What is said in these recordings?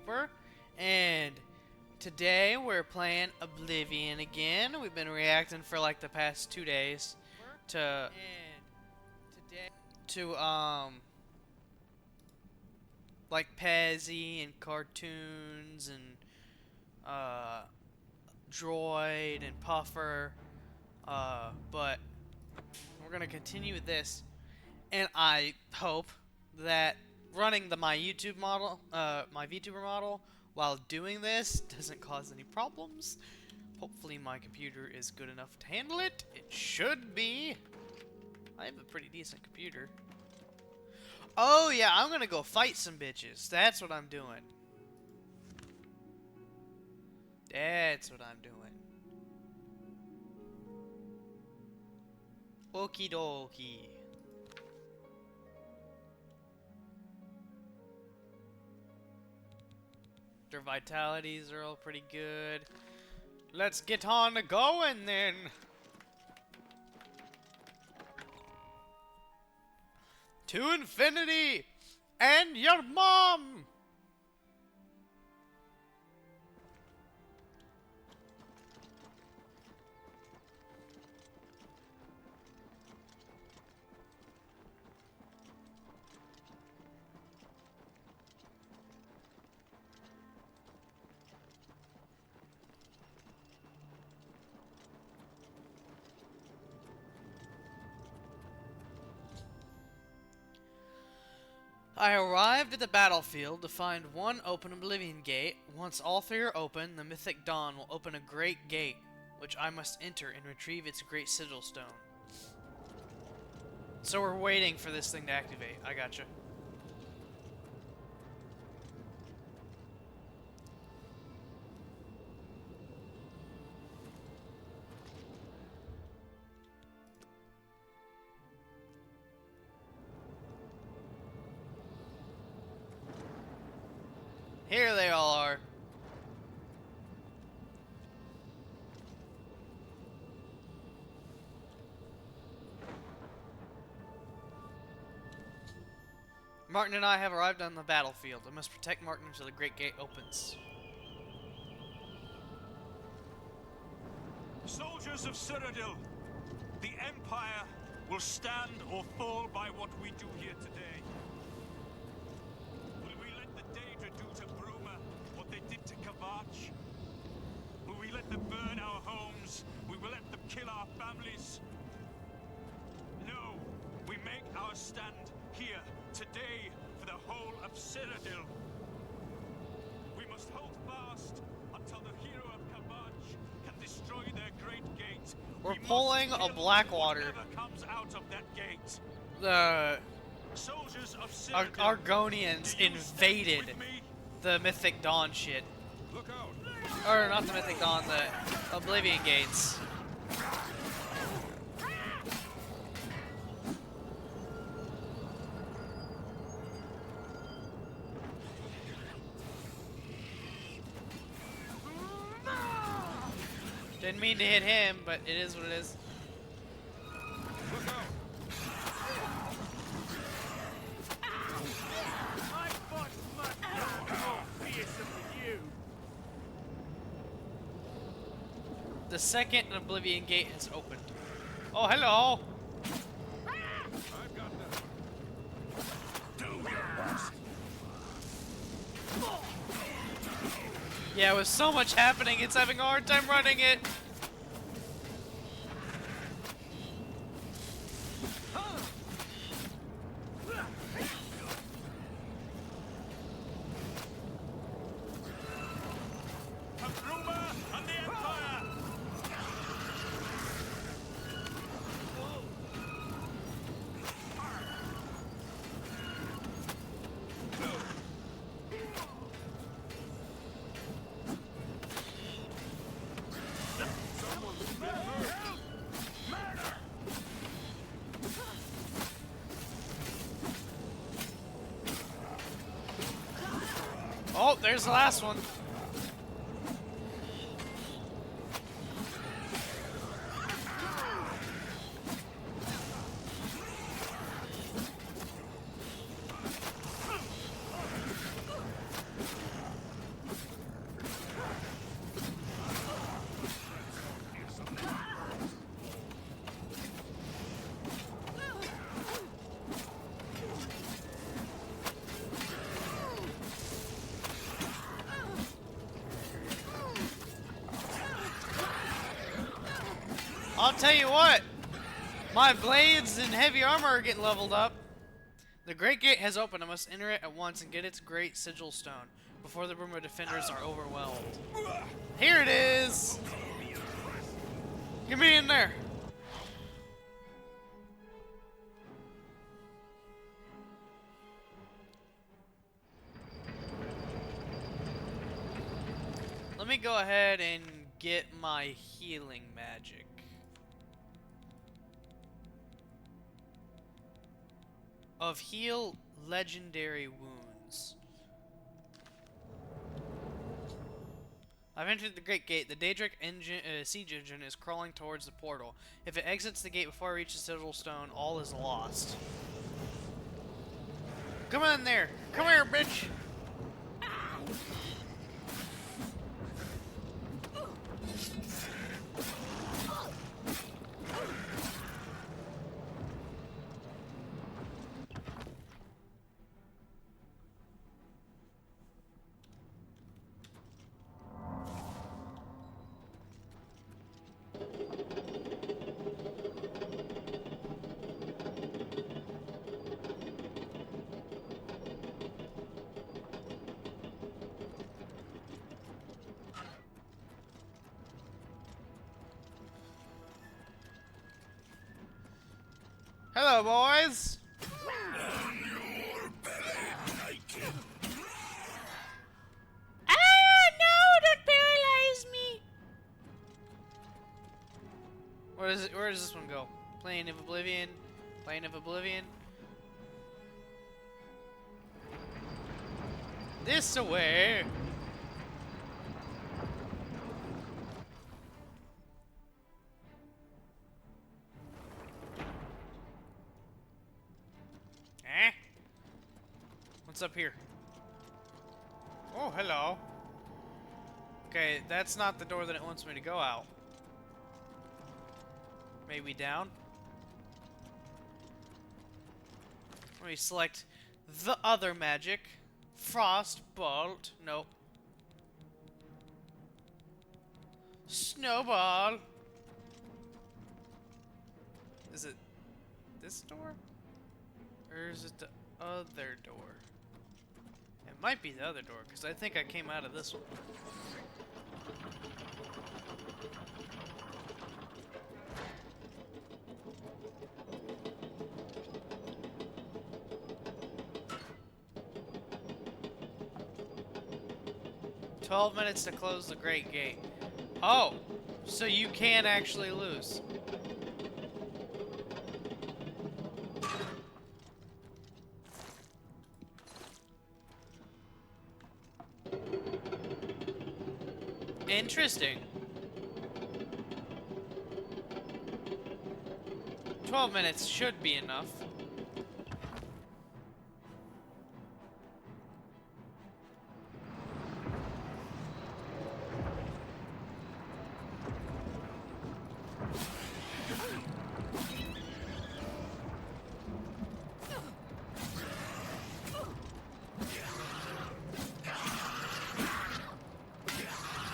Cooper, and today we're playing Oblivion again. We've been reacting for like the past 2 days to like Pezzy and cartoons and Droid and Puffer, but we're gonna continue with this, and I hope that running my VTuber model while doing this doesn't cause any problems. Hopefully my computer is good enough to handle it. It should be. I have a pretty decent computer. Oh yeah, I'm gonna go fight some bitches. That's what I'm doing. That's what I'm doing. Okie dokie. Their vitalities are all pretty good. Let's get on going then. To infinity and your mom. I arrived at the battlefield to find one open Oblivion gate. Once all three are open, the Mythic Dawn will open a great gate, which I must enter and retrieve its great sigil stone. So we're waiting for this thing to activate. I gotcha. Here they all are. Martin and I have arrived on the battlefield. I must protect Martin until the Great Gate opens. Soldiers of Cyrodiil, the Empire will stand or fall by what we do here today. Will we let the Daedra do to Bruma what they did to Kavach? Will we let them burn our homes? Will we let them kill our families? No, we make our stand here, today, for the whole of Cyrodiil. We must hold fast until the hero of Kavach can destroy their great gate. We're pulling a Blackwater. Whatever comes out of that gate. The Soldiers of Cyrodiil, Argonians invaded the Mythic Dawn shit. look out. Or not the Mythic Dawn, the Oblivion gates. Didn't mean to hit him, but it is what it is. Look out. I fought much more fearsome than you. The second Oblivion gate has opened. Oh, hello! I've got that. Do your best. Yeah, with so much happening, it's having a hard time running it. Bruma and the Empire. Oh, there's the last one. I'll tell you what. My blades and heavy armor are getting leveled up. The Great Gate has opened. I must enter it at once and get its great sigil stone before the Bruma defenders are overwhelmed. Here it is! Get me in there! Let me go ahead and get my healing magic. Of heal legendary wounds. I've entered the Great Gate. The Daedric siege engine is crawling towards the portal. If it exits the gate before it reaches Sigil Stone, all is lost. Come on there! Come here, bitch! Hello, boys! Ah, no! Don't paralyze me! What is it? Where does this one go? Plane of Oblivion. Plane of Oblivion. This away! Eh? What's up here? Oh, hello. Okay, that's not the door that it wants me to go out. Maybe down? Let me select the other magic. Frost Bolt. Nope. Snowball. Is it this door? Or is it the other door? It might be the other door, because I think I came out of this one. "12 minutes to close the Great Gate." Oh, so you can actually lose. Interesting. 12 minutes should be enough.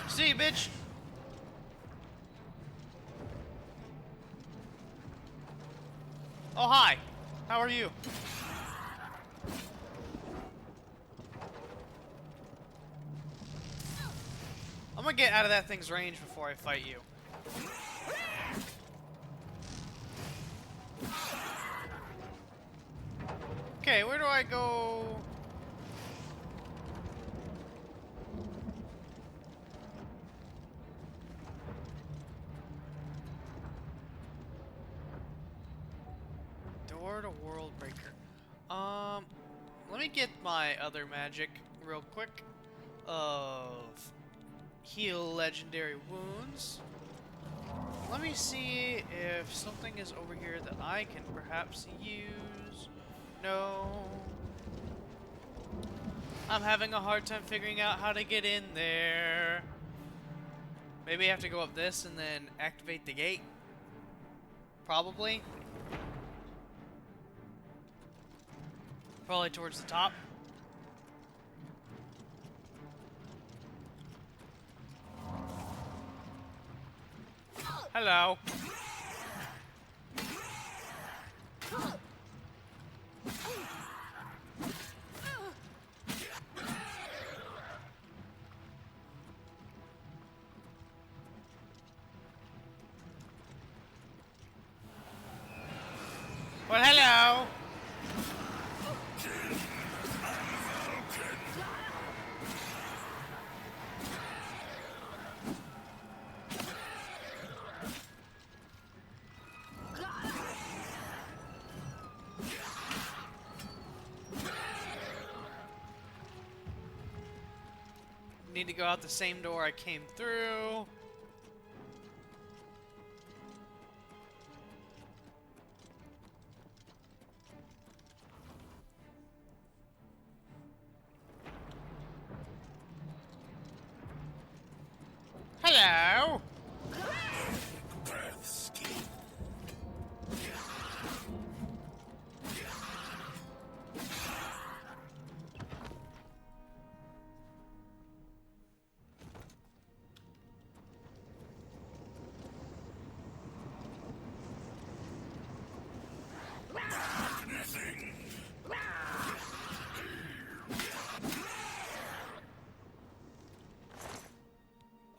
See, bitch. Oh, hi. How are you? I'm gonna get out of that thing's range before I fight you. Okay, where do I go? Door to World Breaker. Let me get my other magic real quick. Of heal legendary wounds. Let me see if something is over here that I can perhaps use. No. I'm having a hard time figuring out how to get in there. Maybe I have to go up this and then activate the gate. Probably. Probably towards the top. Hello. need to go out the same door I came through. Hello!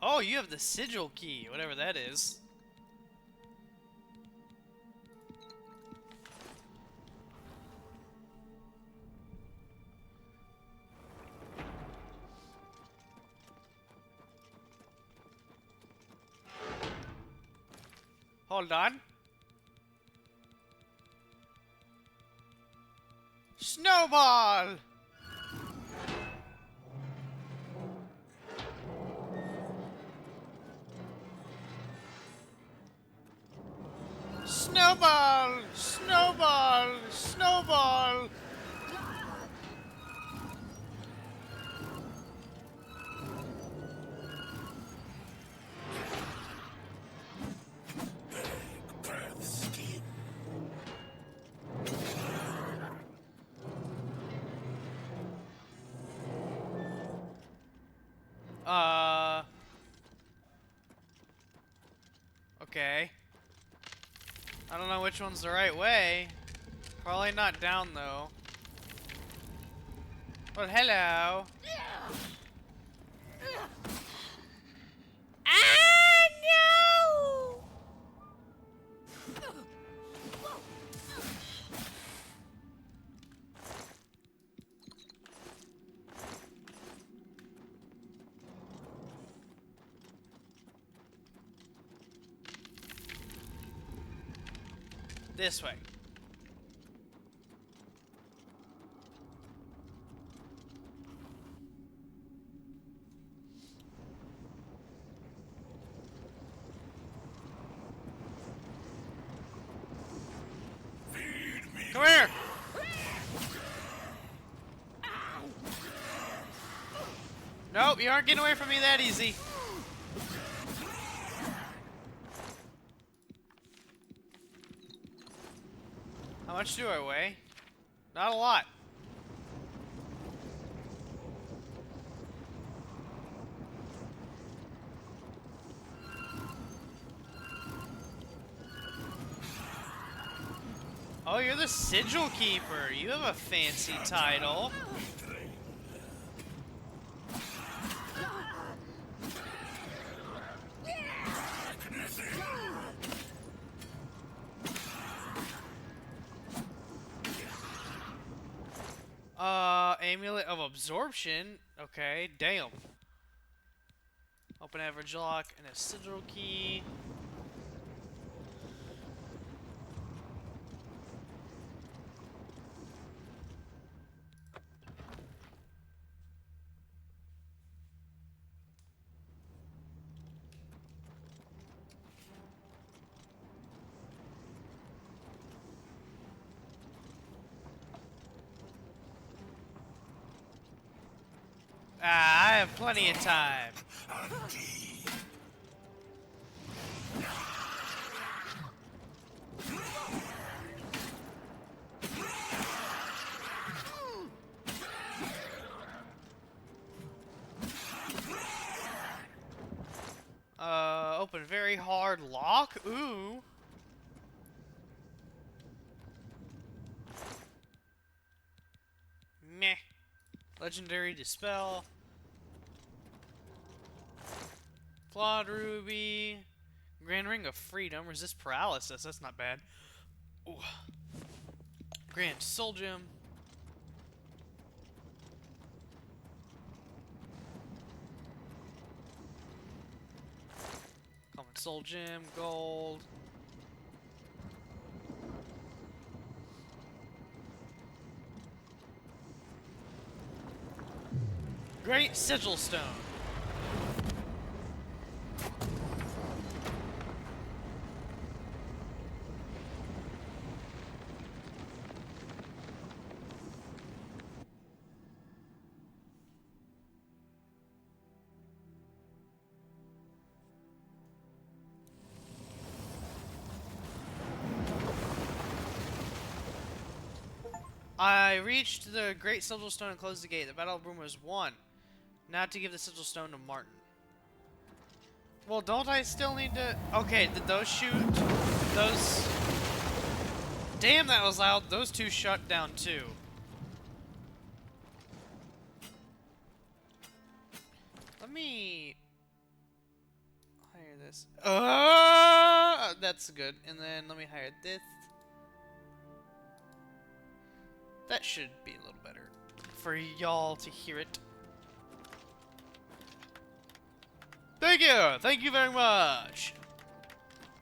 Oh, you have the sigil key, whatever that is. Hold on. Snowball! Snowball! Snowball! Snowball! Okay. I don't know which one's the right way. Probably not down, though. But hello. Ah, no! This way. Come here! Nope, you aren't getting away from me that easy. How much do I weigh? Not a lot. Oh, you're the Sigil Keeper. You have a fancy title. Amulet of Absorption. Okay, damn. Open average lock and a sigil key. Ah, I have plenty of time. Open very hard lock. Ooh. Meh. Legendary Dispel. Flawed Ruby. Grand Ring of Freedom. Resist Paralysis. That's not bad. Ooh. Grand Soul Gem. Common Soul Gem. Gold. Great Sigil Stone. I reached the Great Sigil Stone and closed the gate. The Battle of Bruma is won. Now to give the Sigil Stone to Martin. Well, don't I still need to... Okay, did those shoot? Those... Damn, that was loud. Those two shut down too. Let me... hire this. That's good. And then let me hire this. That should be a little better for y'all to hear it. Thank you! Thank you very much!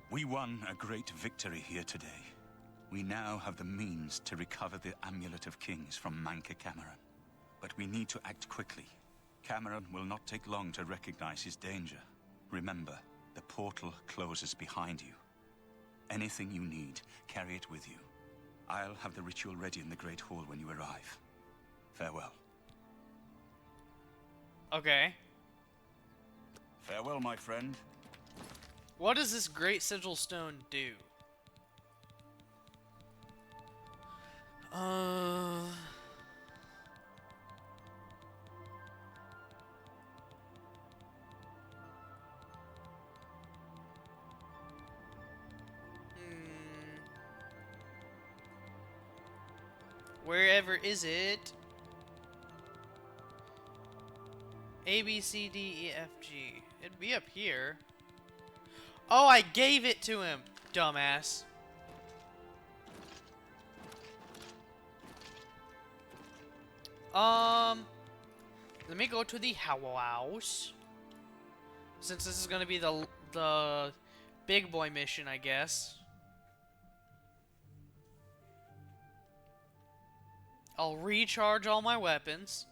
We won a great victory here today. We now have the means to recover the Amulet of Kings from Manca Cameron. But we need to act quickly. Cameron will not take long to recognize his danger. Remember, the portal closes behind you. Anything you need, carry it with you. I'll have the ritual ready in the Great Hall when you arrive. Farewell. Okay. Farewell, my friend. What does this Great Sigil Stone do? Wherever is it? A, B, C, D, E, F, G. It'd be up here. Oh, I gave it to him, dumbass. Let me go to the house. Since this is gonna be the big boy mission, I guess. I'll recharge all my weapons.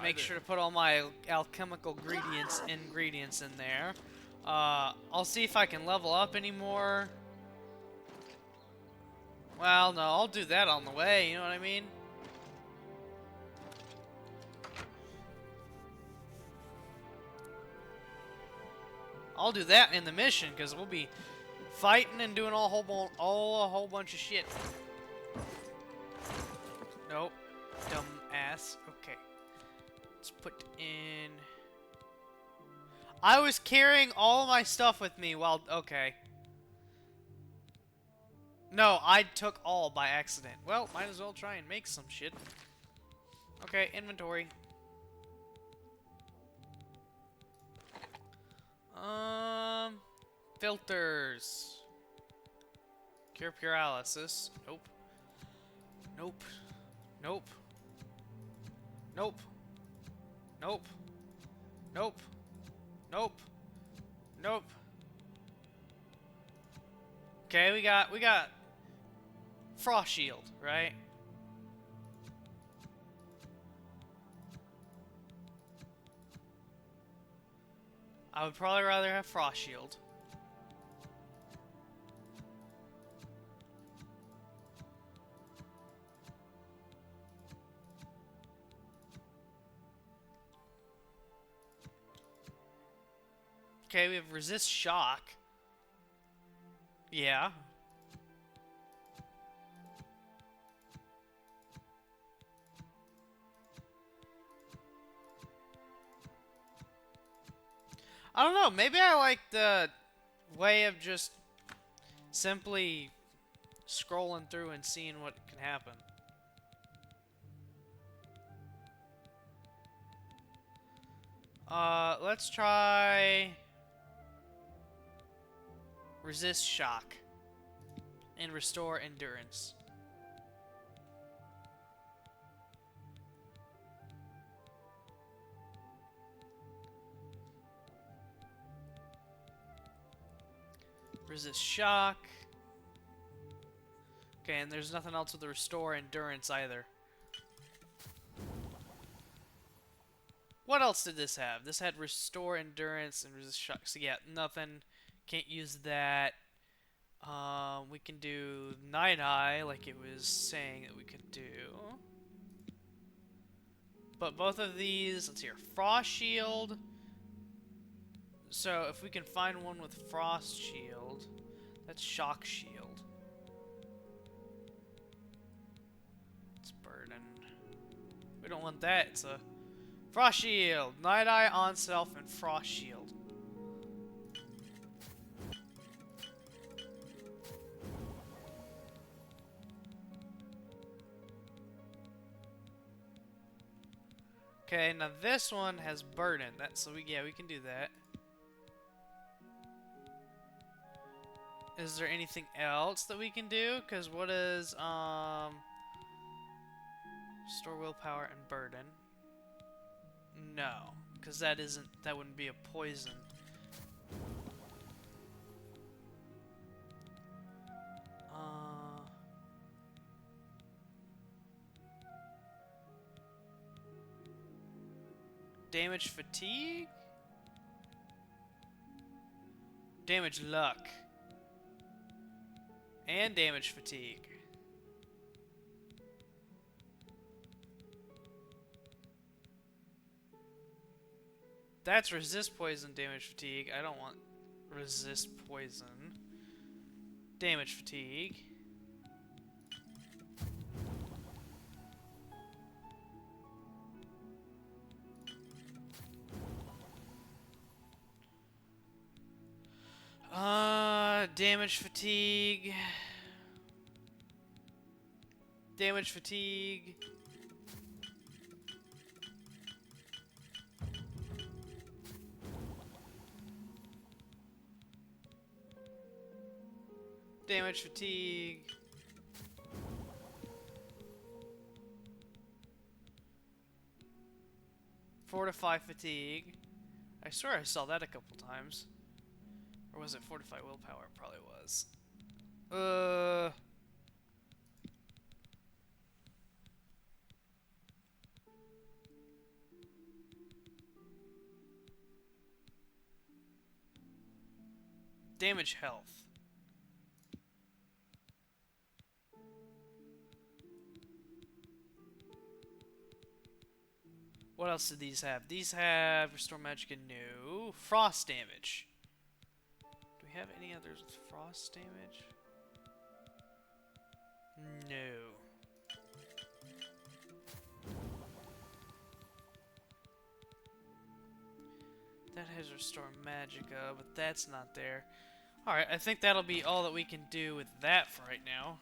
Make sure to put all my alchemical ingredients in there. I'll see if I can level up anymore. Well, no, I'll do that on the way, you know what I mean? I'll do that in the mission, because we'll be fighting and doing a whole bunch of shit. Nope. Dumb ass. Okay. Let's put in... I was carrying all my stuff with me while... Okay. No, I took all by accident. Well, might as well try and make some shit. Okay, inventory. Filters. Cure paralysis. Nope. Nope. Nope. Nope. Nope. Nope. Nope. Nope. Okay, we got Frost Shield, right? I would probably rather have Frost Shield. Okay, we have Resist Shock. Yeah. I don't know, maybe I like the way of just simply scrolling through and seeing what can happen. Let's try Resist Shock and Restore Endurance. Resist Shock. Okay, and there's nothing else with the Restore Endurance either. What else did this have? This had Restore Endurance and Resist Shock. So yeah, nothing. Can't use that. We can do Night Eye, like it was saying that we could do. But both of these, let's see here, Frost Shield. So if we can find one with Frost Shield, That's shock shield. It's burden. We don't want that. It's a frost shield. Night eye on self and frost shield. Okay, now this one has burden. So we can do that. Is there anything else that we can do? Cause what is store willpower and burden? No, cause that wouldn't be a poison. Damage fatigue? Damage luck. And damage fatigue. That's resist poison, damage fatigue. I don't want resist poison. Damage fatigue. Damage fatigue. Damage fatigue. Damage fatigue. Fortify fatigue. I swear I saw that a couple times. Or was it fortify willpower? It probably was. Damage health. What else do these have? These have restore magic and no. Frost damage. Do we have any others with frost damage? No. That has restore magicka, but that's not there. Alright, I think that'll be all that we can do with that for right now.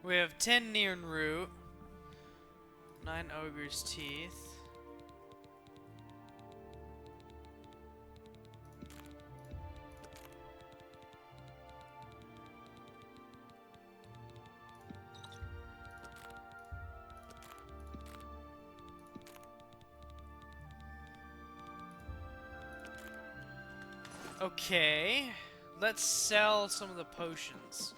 We have 10 Nearn Root, 9 Ogre's Teeth. Okay, let's sell some of the potions.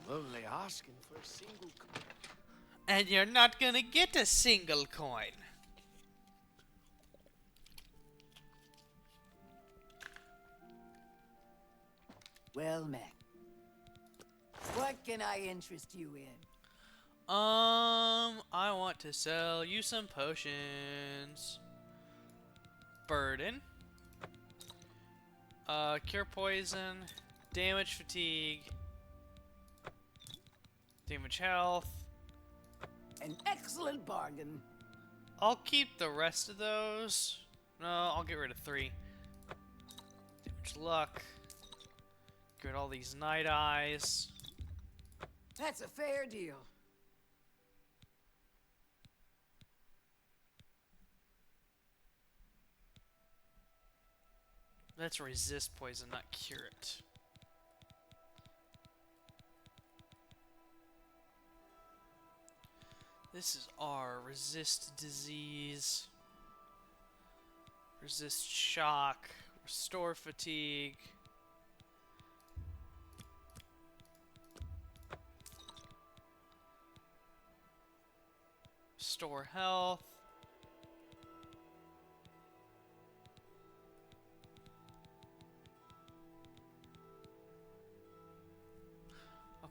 I'm only asking for a single coin. And you're not gonna get a single coin. Well met. What can I interest you in? I want to sell you some potions. Burden. Cure poison. Damage fatigue. Damage health. An excellent bargain. I'll keep the rest of those. No, I'll get rid of 3. Damage luck. Get rid of all these night eyes. That's a fair deal. Let's resist poison, not cure it. This is R. Resist disease. Resist shock. Restore fatigue. Restore health.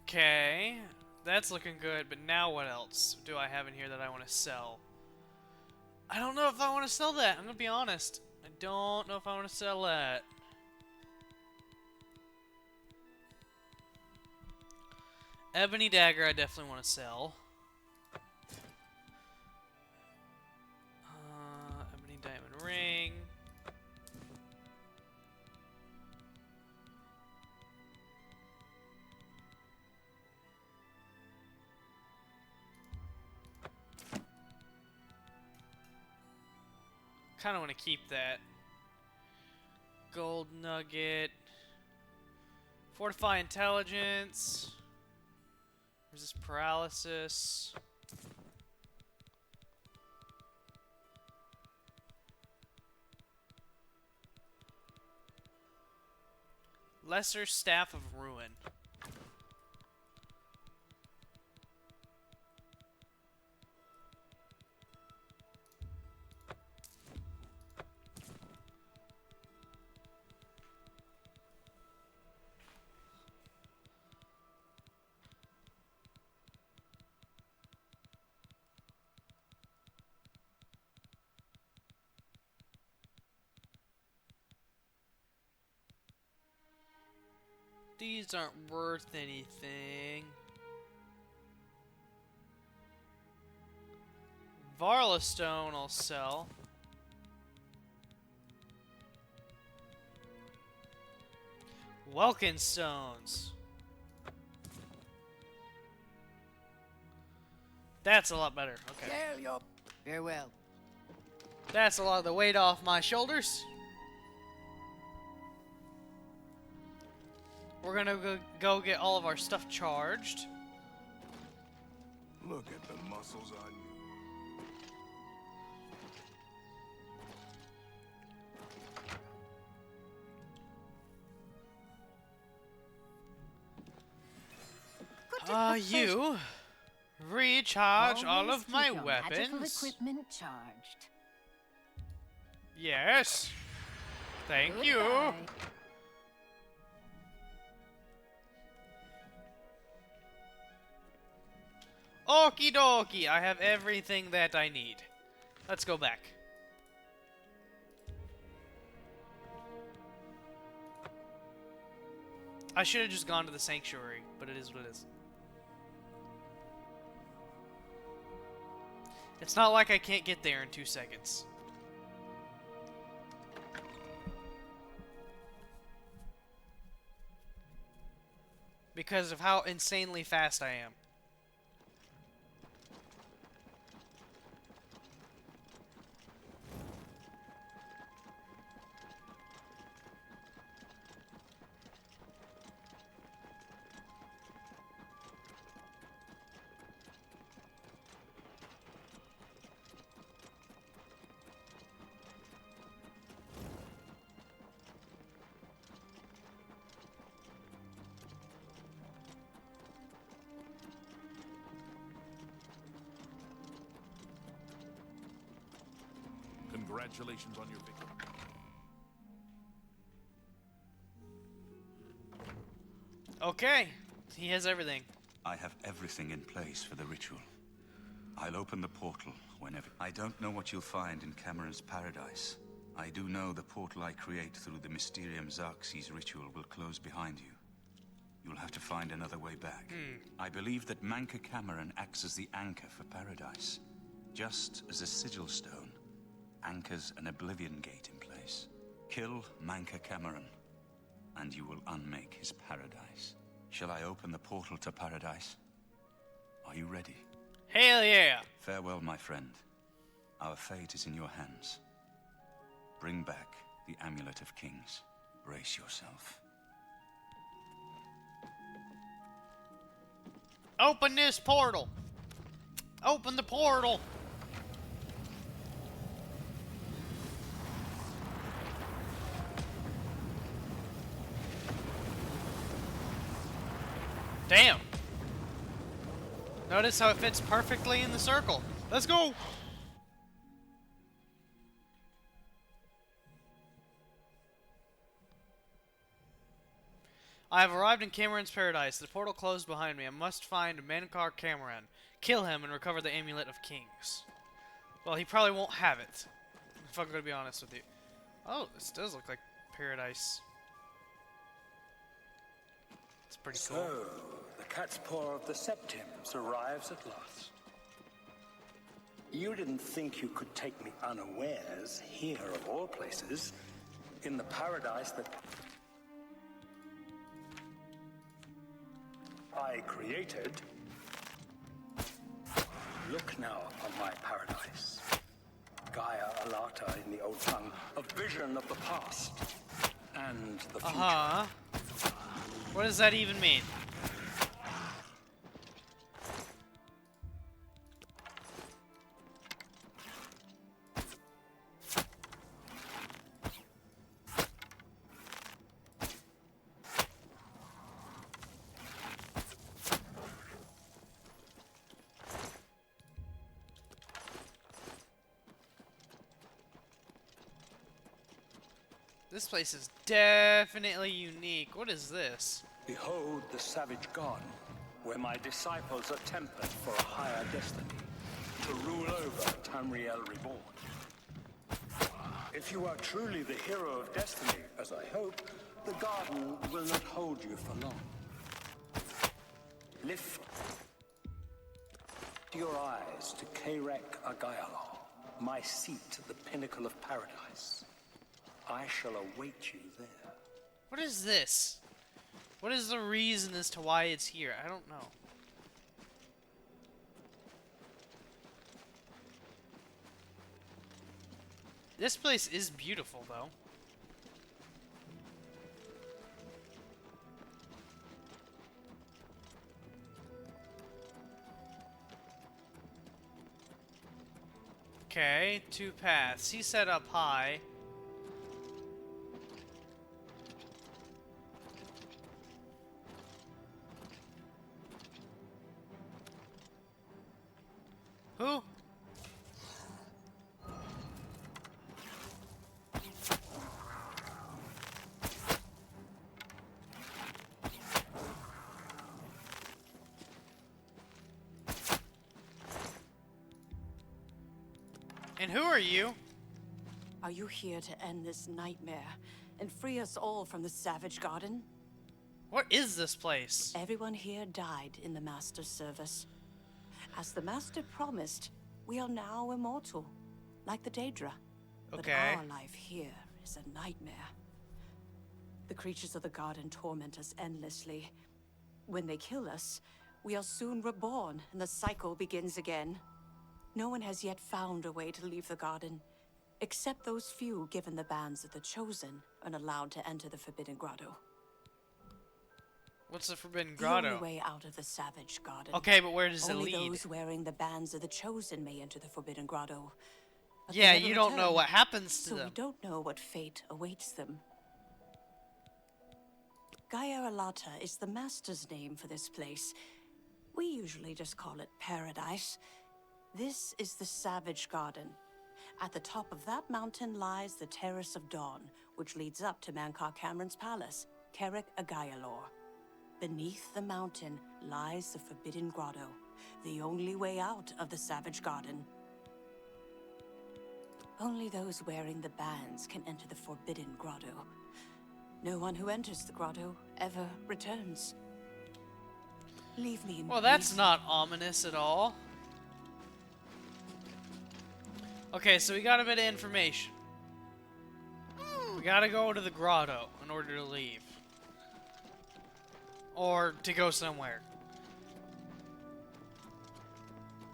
Okay, that's looking good, but now what else do I have in here that I want to sell? I don't know if I want to sell that, I'm gonna be honest. I don't know if I want to sell that. Ebony Dagger I definitely want to sell. Ebony Diamond Ring. Kind of want to keep that. Gold Nugget. Fortify Intelligence. Resist Paralysis. Lesser Staff of Ruin. These aren't worth anything. Varla Stone I'll sell. Welkin Stones. That's a lot better. Okay. There you farewell. That's a lot of the weight off my shoulders. We're gonna go get all of our stuff charged. Look at the muscles on you. You recharge all Always of my keep your magical weapons. equipment charged. Yes. Thank you. Goodbye. Okie dokie, I have everything that I need. Let's go back. I should have just gone to the sanctuary, but it is what it is. It's not like I can't get there in 2 seconds. Because of how insanely fast I am. Congratulations on your victory. Okay, he has everything. I have everything in place for the ritual. I'll open the portal whenever. I don't know what you'll find in Cameron's paradise. I do know the portal I create through the Mysterium Xerxes ritual will close behind you. You'll have to find another way back. I believe that Manca Cameron acts as the anchor for paradise. Just as a sigil stone anchors an oblivion gate in place. Kill Manca Cameron, and you will unmake his paradise. Shall I open the portal to paradise? Are you ready? Hell yeah! Farewell, my friend. Our fate is in your hands. Bring back the Amulet of Kings. Brace yourself. Open this portal! Open the portal! Damn! Notice how it fits perfectly in the circle. Let's go! I have arrived in Cameron's paradise. The portal closed behind me. I must find Mankar Cameron, kill him, and recover the Amulet of Kings. Well, he probably won't have it, if I'm gonna be honest with you. Oh, this does look like paradise. It's pretty cool. So, the cat's paw of the Septims arrives at last. You didn't think you could take me unawares here, of all places, in the paradise that I created. Look now upon my paradise. Gaia Alata in the old tongue, a vision of the past and the future. Uh-huh. What does that even mean? This place is definitely unique. What is this? Behold the savage garden, where my disciples are tempered for a higher destiny, to rule over Tamriel Reborn. If you are truly the hero of destiny, as I hope, the garden will not hold you for long. Lift your eyes to Karek Agayalor, my seat at the pinnacle of paradise. I shall await you there. What is this? What is the reason as to why it's here? I don't know. This place is beautiful, though. Okay, 2 paths. He set up high. Who? And who are you? Are you here to end this nightmare and free us all from the Savage Garden? What is this place? Everyone here died in the Master's service. As the Master promised, we are now immortal, like the Daedra. Okay. But our life here is a nightmare. The creatures of the garden torment us endlessly. When they kill us, we are soon reborn, and the cycle begins again. No one has yet found a way to leave the garden, except those few given the bands of the Chosen and allowed to enter the Forbidden Grotto. What's the Forbidden The Grotto? only way out of the Savage Garden. Okay, but where does it Only lead? those wearing the bands of the Chosen may enter the Forbidden Grotto. But they Yeah, never you don't know return, what happens to so them. we don't know what fate awaits them. Gaia Alata is the Master's name for this place. We usually just call it Paradise. This is the Savage Garden. At the top of that mountain lies the Terrace of Dawn, which leads up to Mankar Cameron's palace, Karek Agayalor. Beneath the mountain lies the Forbidden Grotto, the only way out of the Savage Garden. Only those wearing the bands can enter the Forbidden Grotto. No one who enters the grotto ever returns. Leave me in Well, that's peace. not ominous at all. Okay, so we got a bit of information. We gotta go to the grotto in order to leave. Or to go somewhere.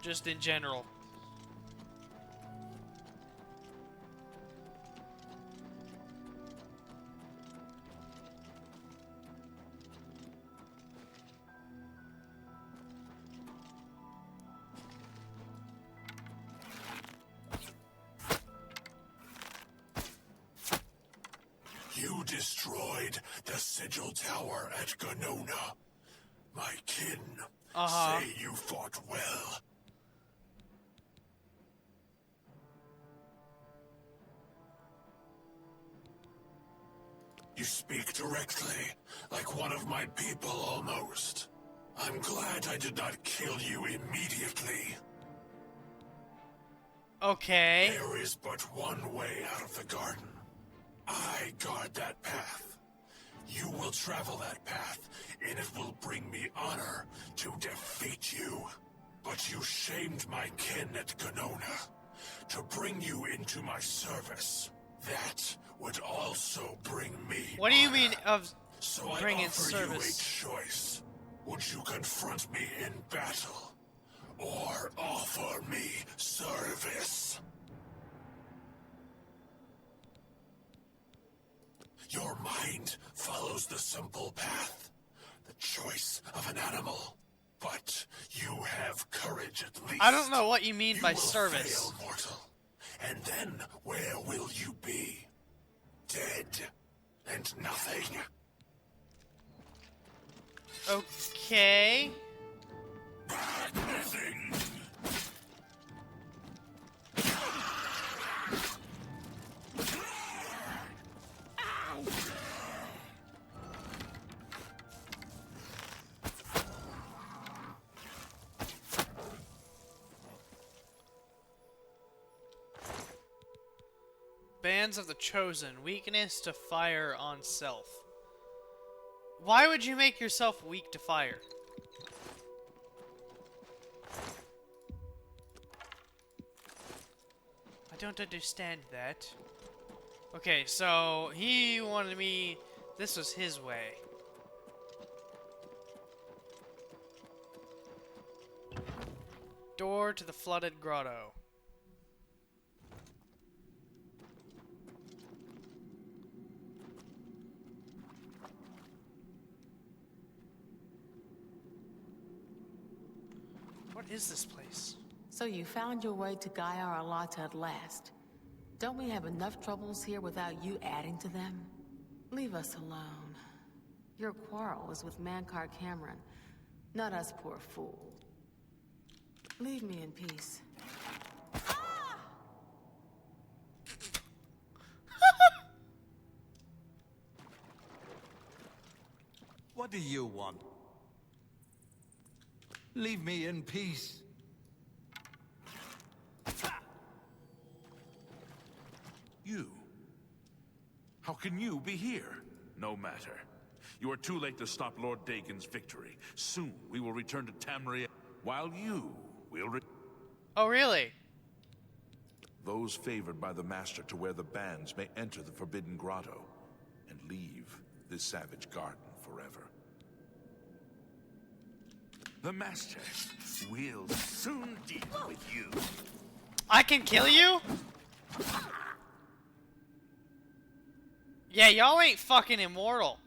Just in general. destroyed the Sigil Tower at Ganona. My kin Uh-huh. say you fought well. You speak directly, like one of my people almost. I'm glad I did not kill you immediately. Okay. There is but one way out of the garden. I guard that path. You will travel that path, and it will bring me honor to defeat you. But you shamed my kin at Ganona. To bring you into my service, that would also bring me What do you honor. mean of So I bringing offer service? you a choice. Would you confront me in battle, or offer me service? Your mind follows the simple path, the choice of an animal. But you have courage at least. I don't know what you mean by will service. fail, mortal. And then where will you be? Dead and nothing. Okay. Nothing. Bands of the Chosen. Weakness to fire on self. Why would you make yourself weak to fire? I don't understand that. Okay, so he wanted me... This was his way. Door to the flooded grotto. What is this place? So you found your way to Gaia Arlata at last. Don't we have enough troubles here without you adding to them? Leave us alone. Your quarrel is with Mankar Cameron, not us poor fool. Leave me in peace. What do you want? Leave me in peace. You? How can you be here? No matter. You are too late to stop Lord Dagon's victory. Soon we will return to Tamriel, while you will Oh, really? those favored by the Master to wear the bands may enter the Forbidden Grotto and leave this savage garden forever. The Master will soon deal with you. I can kill you? Yeah, y'all ain't fucking immortal.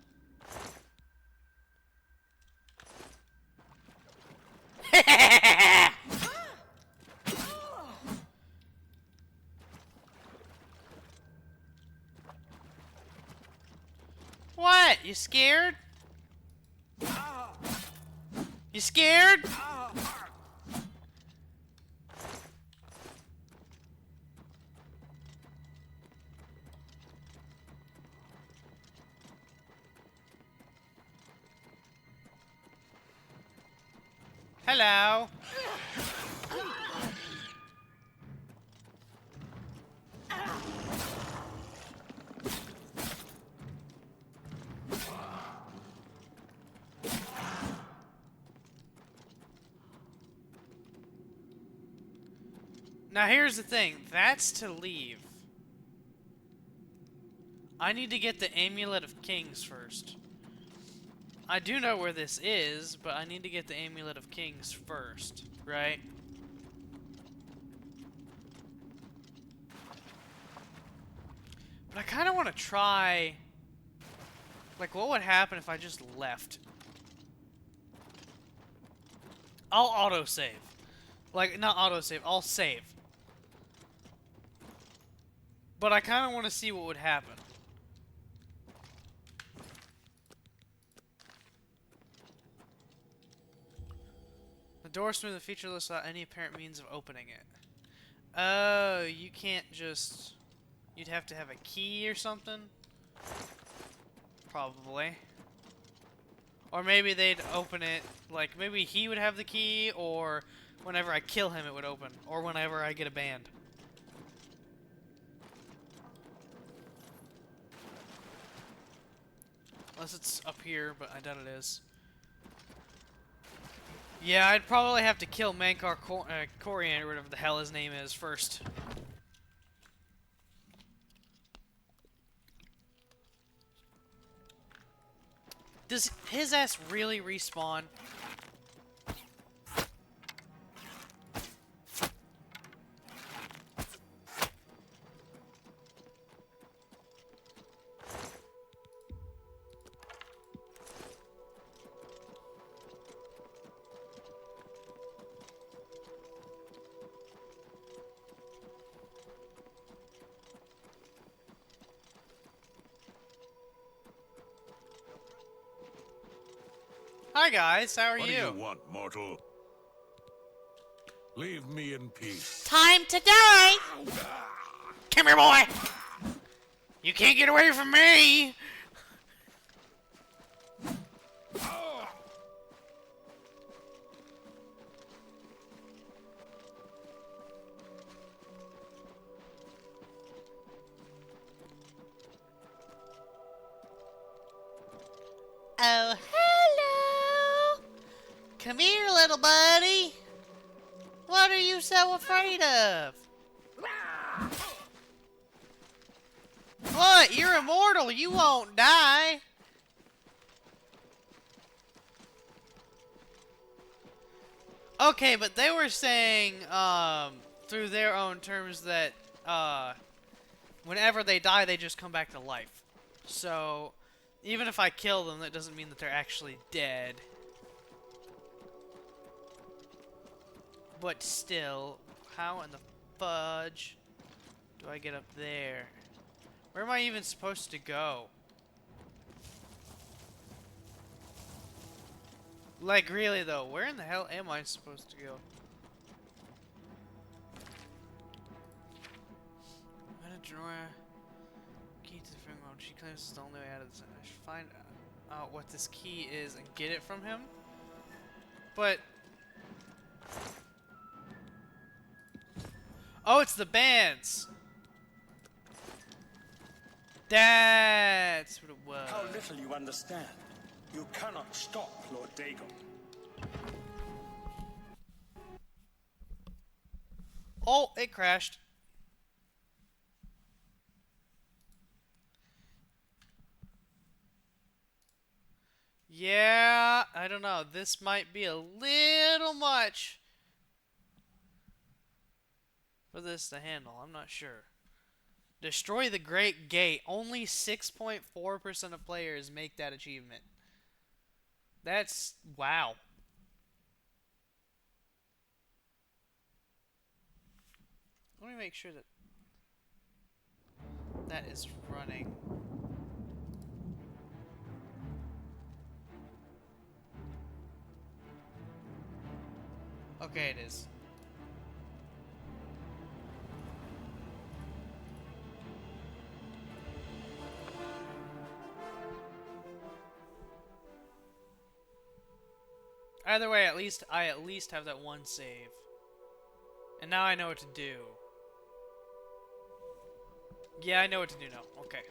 What? You scared? You scared? Hello. Now here's the thing, that's to leave. I need to get the Amulet of Kings first. I do know where this is, but I need to get the Amulet of Kings first, right? But I kind of want to try... Like, what would happen if I just left? I'll autosave. Like, not autosave, I'll save. But I kind of want to see what would happen. door smooth and featureless without any apparent means of opening it. Oh, you can't just... You'd have to have a key or something? Probably. Or maybe they'd open it, like, maybe he would have the key, or whenever I kill him it would open. Or whenever I get a band. Unless it's up here, but I doubt it is. Yeah, I'd probably have to kill Mankar Coriander, whatever the hell his name is, first. Does his ass really respawn? Hi guys, how are What you? do you want, mortal? Leave me in peace. Time to die! Come here, boy! You can't get away from me! Oh, hello! Come here, little buddy! What are you so afraid of? What? You're immortal. You won't die. Okay, but they were saying, through their own terms that, whenever they die, they just come back to life. So, even if I kill them, that doesn't mean that they're actually dead. But still, how in the fudge do I get up there? Where am I even supposed to go? Like, really though, where in the hell am I supposed to go? Metadroya. Key to the Fingerhold. She claims it's the only way out of this. I should find out what this key is and get it from him. But... Oh, it's the bands! That's what it was. How little you understand. You cannot stop Lord Dagon. Oh, it crashed. Yeah, I don't know. This might be a little much for this to handle. I'm not sure. Destroy the Great Gate. Only 6.4% of players make that achievement. That's... wow. Let me make sure that that is running. Okay, it is. Either way, I at least have that one save. And now I know what to do. Yeah, I know what to do now. Okay.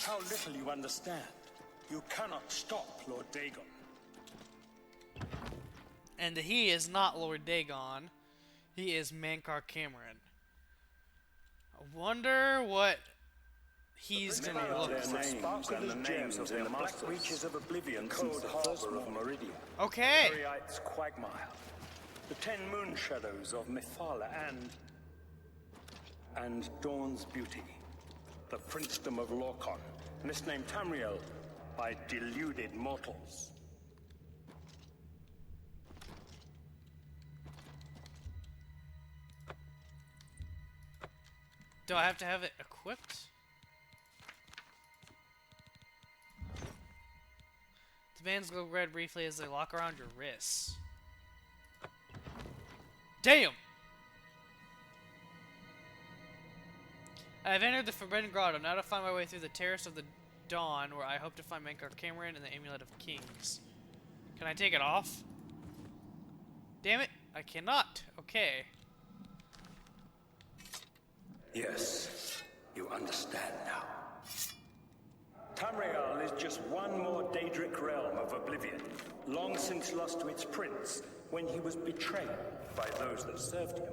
How little you understand. You cannot stop Lord Dagon. And he is not Lord Dagon. He is Mankar Cameron. I wonder what he's gonna look Their like. names and the names of their black reaches of oblivion since the harbor of Meridian. Okay. Periite's quagmire. The 10 moon shadows of Mephala and Dawn's beauty. The princedom of Lorcan, misnamed Tamriel by deluded mortals. Do I have to have it equipped? The bands glow red briefly as they lock around your wrists. Damn! I have entered the Forbidden Grotto, now to find my way through the Terrace of the Dawn, where I hope to find Mankar Cameron and the Amulet of Kings. Can I take it off? Damn it, I cannot. Okay. Yes, you understand now. Tamriel is just one more Daedric realm of oblivion, long since lost to its prince when he was betrayed by those that served him.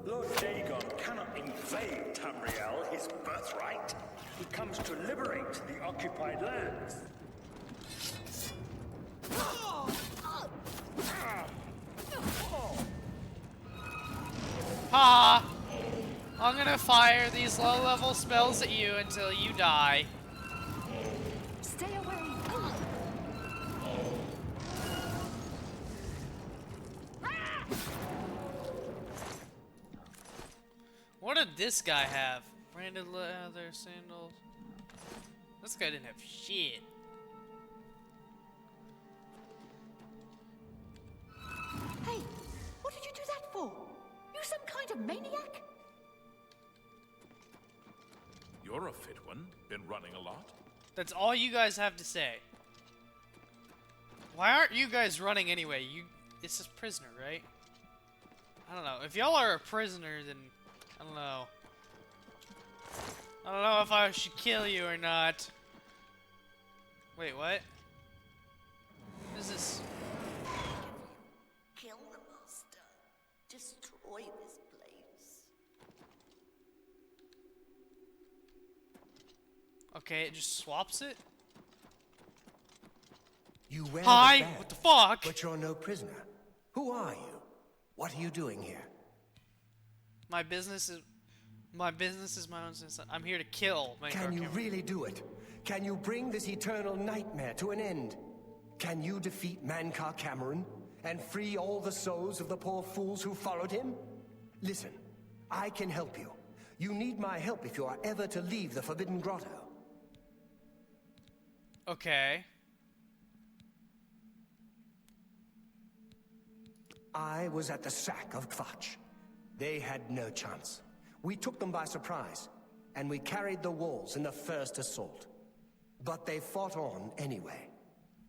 Lord Dagon cannot invade Tamriel, his birthright. He comes to liberate the occupied lands. Ha! I'm gonna fire these low-level spells at you until you die. Stay away. What did this guy have? Branded leather, sandals. This guy didn't have shit. Hey, what did you do that for? You some kind of maniac? You're a fit one. Been running a lot. That's all you guys have to say. Why aren't you guys running anyway? It's a prisoner, right? I don't know. If y'all are a prisoner, then I don't know. I don't know if I should kill you or not. Wait, what? What is this? Kill the master. Destroy this place. Okay, it just swaps it? You wear Hi! the badge, What the fuck? but you're no prisoner. Who are you? What are you doing here? My business is my own business. I'm here to kill Mankar Can you Cameron. really do it? Can you bring this eternal nightmare to an end? Can you defeat Mankar Cameron and free all the souls of the poor fools who followed him? Listen, I can help you. You need my help if you are ever to leave the Forbidden Grotto. Okay. I was at the sack of Kvatch. They had no chance. We took them by surprise, and we carried the walls in the first assault. But they fought on anyway,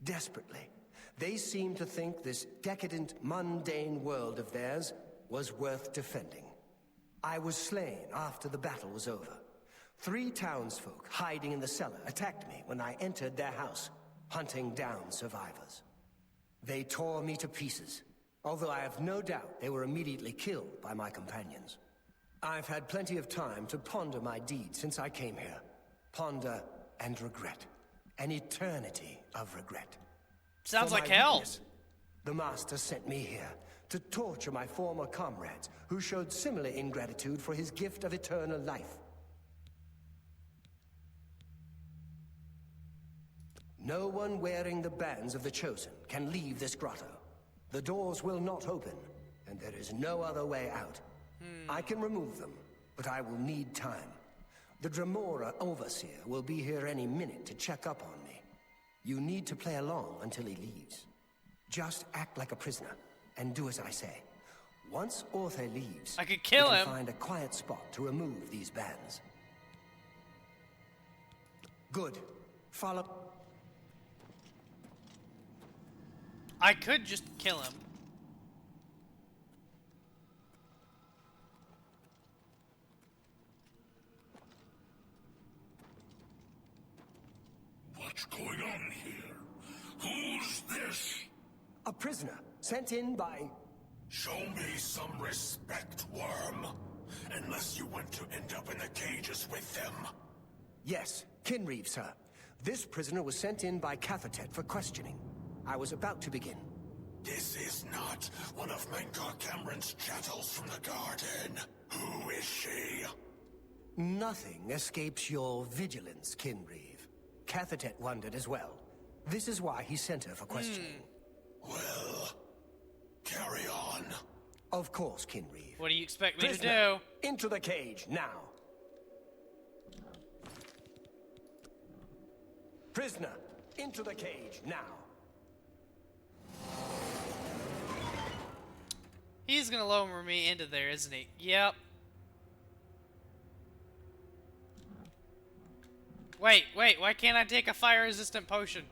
desperately. They seemed to think this decadent, mundane world of theirs was worth defending. I was slain after the battle was over. 3 townsfolk hiding in the cellar attacked me when I entered their house, hunting down survivors. They tore me to pieces, although I have no doubt they were immediately killed by my companions. I've had plenty of time to ponder my deed since I came here. Ponder and regret. An eternity of regret. Sounds For like my hell. weakness, the Master sent me here to torture my former comrades who showed similar ingratitude for his gift of eternal life. No one wearing the bands of the Chosen can leave this grotto. The doors will not open, and there is no other way out. I can remove them, but I will need time. The Dremora Overseer will be here any minute to check up on me. You need to play along until he leaves. Just act like a prisoner, and do as I say. Once Orthe leaves, I could kill we him. can find a quiet spot to remove these bands. Good. Follow... I could just kill him. What's going on here? Who's this? A prisoner, sent in by... Show me some respect, worm. Unless you want to end up in the cages with them. Yes, Kinreeve, sir. This prisoner was sent in by Cathatet for questioning. I was about to begin. This is not one of Mankar Cameron's chattels from the garden. Who is she? Nothing escapes your vigilance, Kinreeve. Cathatet wondered as well. This is why he sent her for questioning. Well, carry on. Of course, Kinreeve. What do you expect me Prisoner, to do? into the cage, now. Prisoner, into the cage, now. He's gonna lower me into there, isn't he? Yep. Wait, why can't I take a fire-resistant potion?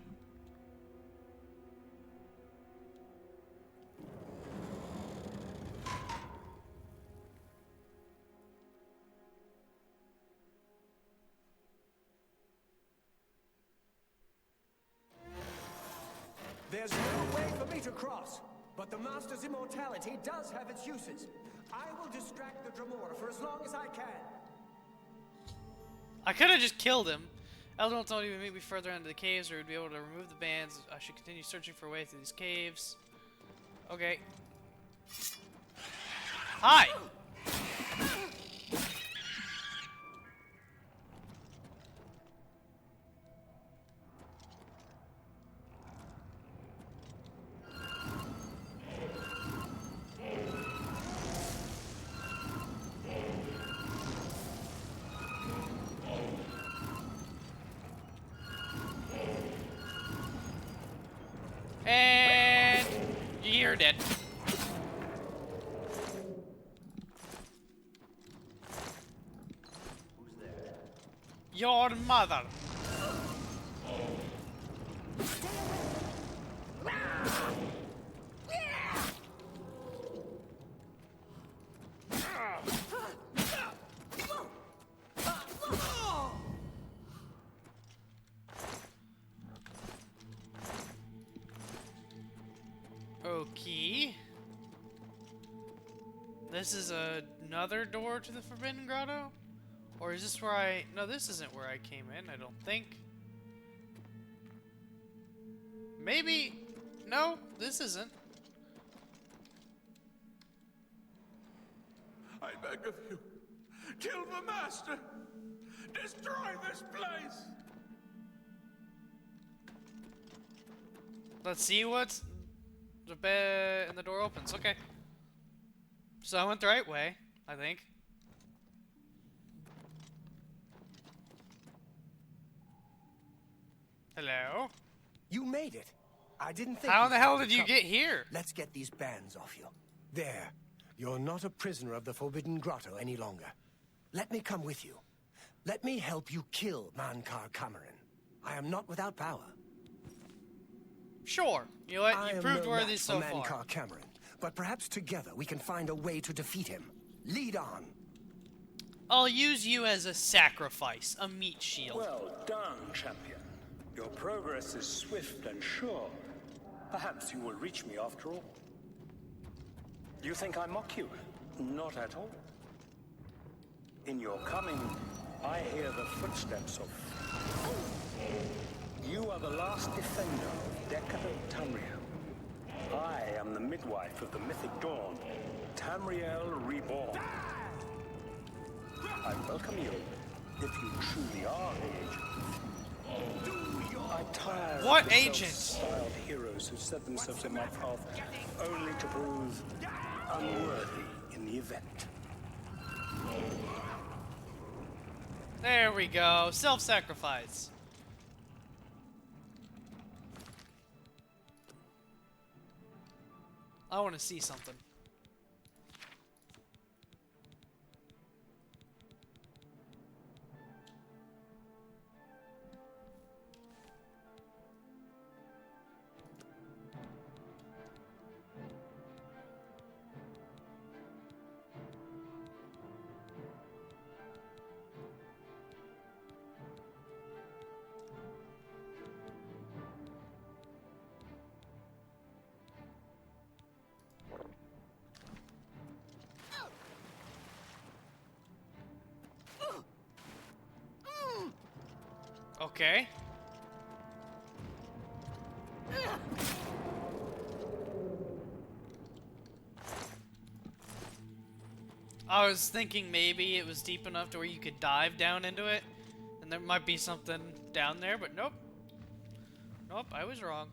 There's no way for me to cross, but the Master's immortality does have its uses. I will distract the Dremora for as long as I can. I could have just killed him. Eldon told you to meet me further into the caves or we'd be able to remove the bands. I should continue searching for a way through these caves. Okay. Hi! And you're dead. Who's there? Your mother. Okay. This is another door to the Forbidden Grotto? Or is this where I... No, this isn't where I came in, I don't think. Maybe... No, this isn't. I beg of you, kill the Master! Destroy this place! Let's see what's... And the door opens, okay. So I went the right way, I think. Hello? You made it. I didn't think. How you the hell could did you come. get here? Let's get these bands off you. There. You're not a prisoner of the Forbidden Grotto any longer. Let me come with you. Let me help you kill Mankar Cameron. I am not without power. Sure. You know what? I You am proved no worthy match so for far. Mankar Cameron, but perhaps together we can find a way to defeat him. Lead on. I'll use you as a sacrifice, a meat shield. Well done, champion. Your progress is swift and sure. Perhaps you will reach me after all. You think I mock you? Not at all. In your coming, I hear the footsteps of... You are the last defender of decadent Tamriel. I am the midwife of the mythic dawn, Tamriel Reborn. I welcome you, if you truly are the agent. I tire What of the agent? self-styled heroes who set themselves on my path only to prove unworthy in the event. There we go. Self-sacrifice. I want to see something. Okay. I was thinking maybe it was deep enough to where you could dive down into it, and there might be something down there, but nope. Nope, I was wrong.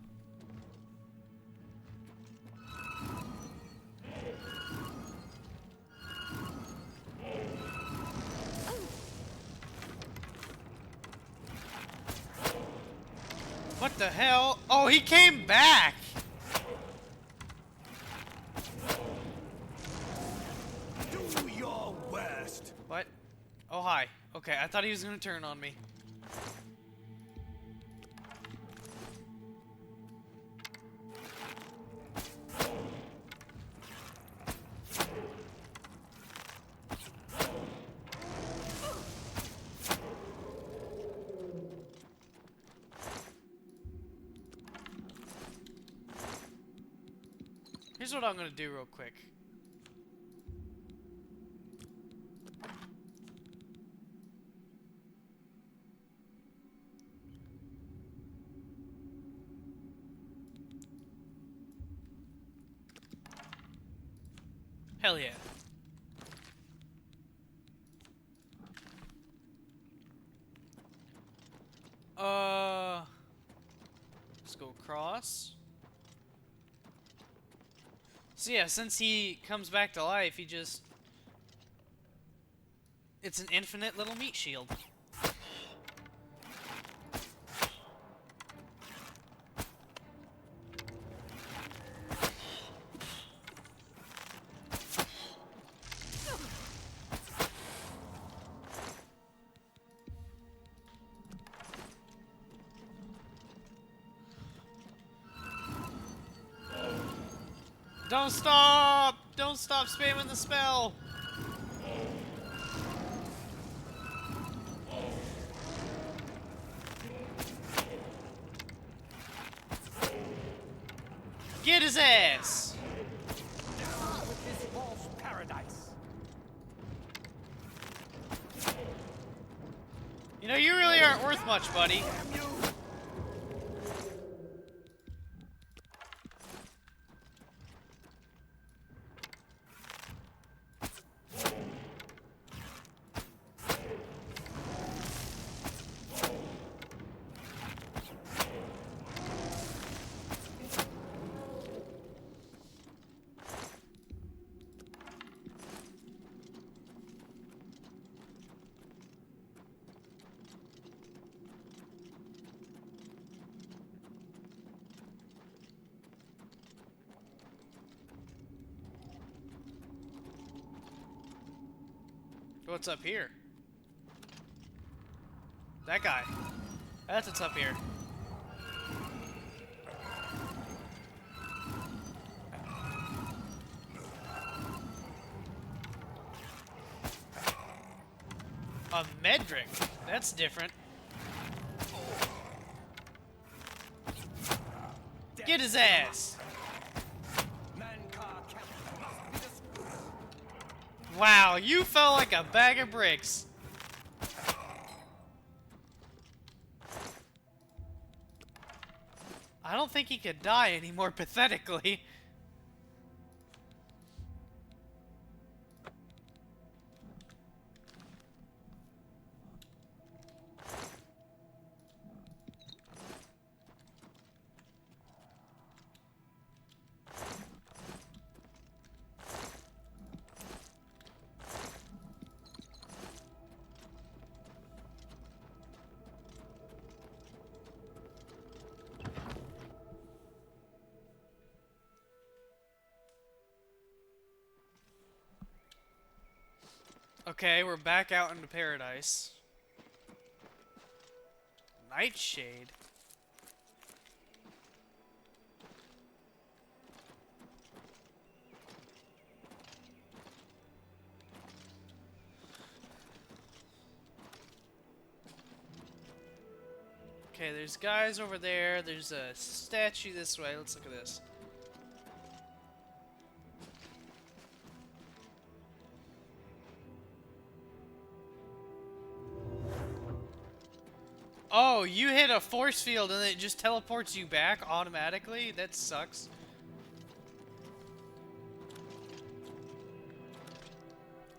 What the hell? Oh, he came back! Do your worst. What? Oh, hi. Okay, I thought he was gonna turn on me. Here's what I'm gonna do real quick. Hell yeah. Let's go across. So yeah, since he comes back to life, he just... It's an infinite little meat shield. Don't stop! Don't stop spamming the spell! Get his ass! With this false paradise. You know, you really aren't worth much, buddy. Damn you! What's up here? That guy. That's what's up here. A Medric. That's different. Get his ass! Wow, you fell like a bag of bricks. I don't think he could die any more pathetically. Okay, we're back out into paradise. Nightshade. Okay, there's guys over there. There's a statue this way. Let's look at this. Oh, you hit a force field and it just teleports you back automatically? That sucks.